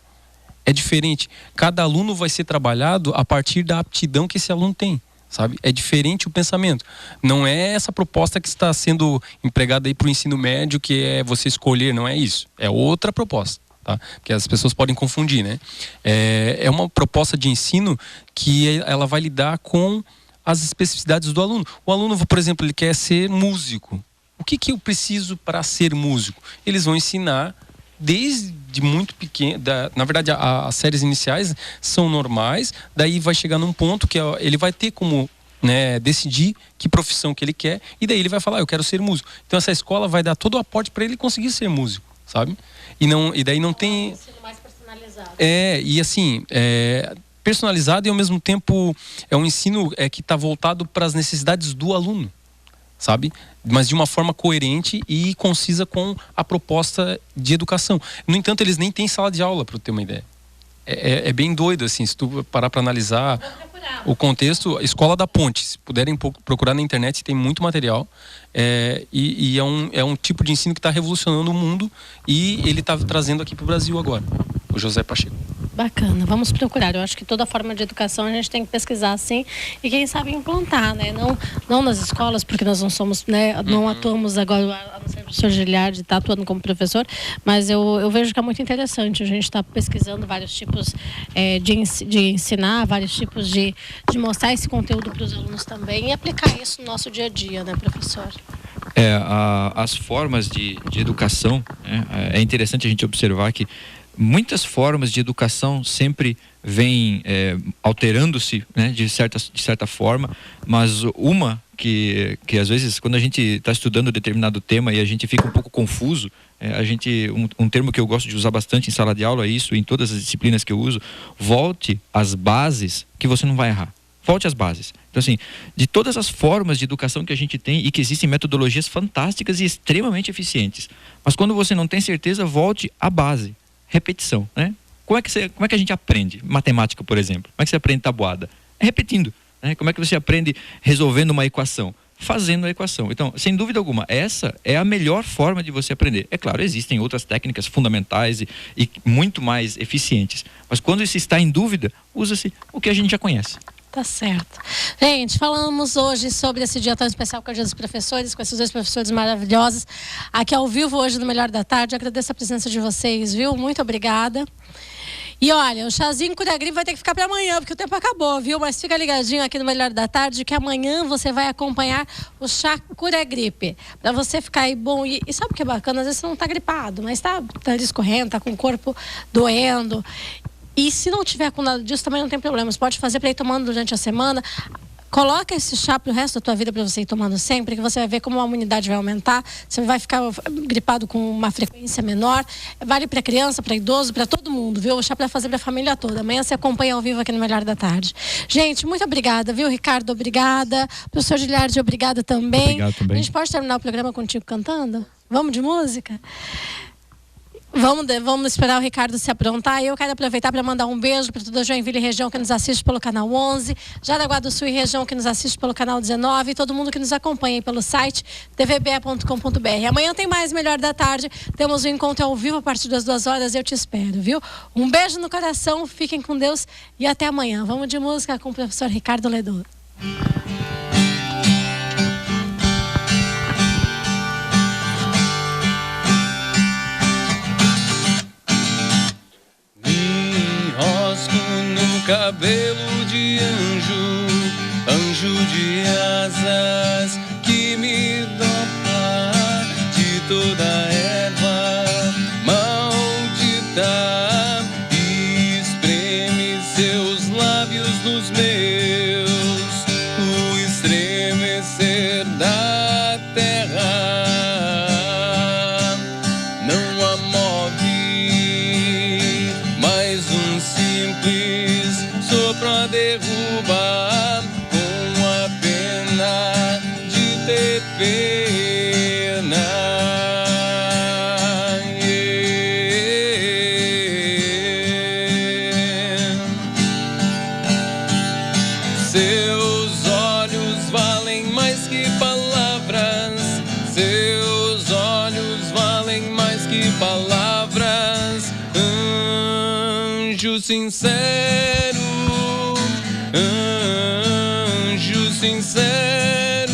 Speaker 3: É diferente. Cada aluno vai ser trabalhado a partir da aptidão que esse aluno tem, sabe? É diferente o pensamento. Não é essa proposta que está sendo empregada aí para o ensino médio, que é você escolher, não é isso. É outra proposta. Tá? Porque as pessoas podem confundir, né? É uma proposta de ensino que ela vai lidar com as especificidades do aluno. O aluno, por exemplo, ele quer ser músico. O que eu preciso para ser músico? Eles vão ensinar desde muito pequeno. Na verdade, as séries iniciais são normais. Daí vai chegar num ponto que ele vai ter como, né, decidir que profissão que ele quer. E daí ele vai falar, eu quero ser músico. Então essa escola vai dar todo o aporte para ele conseguir ser músico, sabe? E daí não tem... mais personalizado. E assim, personalizado, e ao mesmo tempo é um ensino que está voltado para as necessidades do aluno, sabe? Mas de uma forma coerente e concisa com a proposta de educação. No entanto, eles nem têm sala de aula, para ter uma ideia. É bem doido, assim, se tu parar para analisar o contexto. Escola da Ponte, se puderem procurar na internet, tem muito material. E é um tipo de ensino que está revolucionando o mundo, e ele está trazendo aqui para o Brasil agora, o José Pacheco.
Speaker 1: Bacana, vamos procurar. Eu acho que toda forma de educação a gente tem que pesquisar assim, e quem sabe implantar, né? Não nas escolas, porque nós não somos, né? Não atuamos agora, a não ser o professor Giliardi está atuando como professor, mas eu vejo que é muito interessante a gente estar pesquisando vários tipos de ensinar, vários tipos de mostrar esse conteúdo para os alunos também, e aplicar isso no nosso dia a dia, né, professor?
Speaker 2: As formas de educação, é interessante a gente observar que muitas formas de educação sempre vêm alterando-se, né, de certa forma, mas uma que às vezes, quando a gente está estudando determinado tema e a gente fica um pouco confuso, um termo que eu gosto de usar bastante em sala de aula é isso, em todas as disciplinas que eu uso: volte às bases que você não vai errar. Volte às bases. Então, assim, de todas as formas de educação que a gente tem e que existem metodologias fantásticas e extremamente eficientes. Mas quando você não tem certeza, volte à base. Repetição, né? Como é que a gente aprende? Matemática, por exemplo. Como é que você aprende tabuada? É repetindo. Né? Como é que você aprende resolvendo uma equação? Fazendo a equação. Então, sem dúvida alguma, essa é a melhor forma de você aprender. É claro, existem outras técnicas fundamentais e muito mais eficientes. Mas quando se está em dúvida, usa-se o que a gente já conhece.
Speaker 1: Tá certo. Gente, falamos hoje sobre esse dia tão especial com a Dia dos Professores, com esses dois professores maravilhosos, aqui ao vivo hoje no Melhor da Tarde. Agradeço a presença de vocês, viu? Muito obrigada. E olha, o chazinho Cura Gripe vai ter que ficar para amanhã, porque o tempo acabou, viu? Mas fica ligadinho aqui no Melhor da Tarde, que amanhã você vai acompanhar o chá Cura Gripe. Para você ficar aí bom. E sabe o que é bacana? Às vezes você não tá gripado, mas tá escorrendo, tá com o corpo doendo. E se não tiver com nada disso, também não tem problema. Você pode fazer para ir tomando durante a semana. Coloca esse chá pro resto da tua vida para você ir tomando sempre, que você vai ver como a imunidade vai aumentar. Você vai ficar gripado com uma frequência menor. Vale para criança, para idoso, para todo mundo, viu? O chá para fazer para a família toda. Amanhã você acompanha ao vivo aqui no Melhor da Tarde. Gente, muito obrigada, viu? Ricardo, obrigada. Professor Giliardi, obrigada também.
Speaker 2: Obrigado também.
Speaker 1: A gente pode terminar o programa contigo cantando? Vamos de música? Vamos esperar o Ricardo se aprontar. Eu quero aproveitar para mandar um beijo para toda a Joinville e região que nos assiste pelo canal 11, Jaraguá do Sul e região que nos assiste pelo canal 19 e todo mundo que nos acompanha pelo site tvbe.com.br. Amanhã tem mais Melhor da Tarde. Temos um encontro ao vivo a partir das 2 horas. Eu te espero, viu? Um beijo no coração, fiquem com Deus e até amanhã. Vamos de música com o professor Ricardo Ledo.
Speaker 4: Cabelo de anjo, anjo de asas que me dopa de toda erva maldita e espreme seus lábios nos meus, o estremecer da terra não a move, mais um simples pra derrubar com a pena de ter pena. Seus olhos valem mais que palavras, seus olhos valem mais que palavras. Anjo sincero, anjo sincero,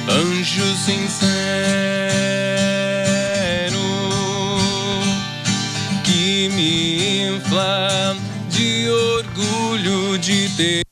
Speaker 4: anjo sincero, que me infla de orgulho de ter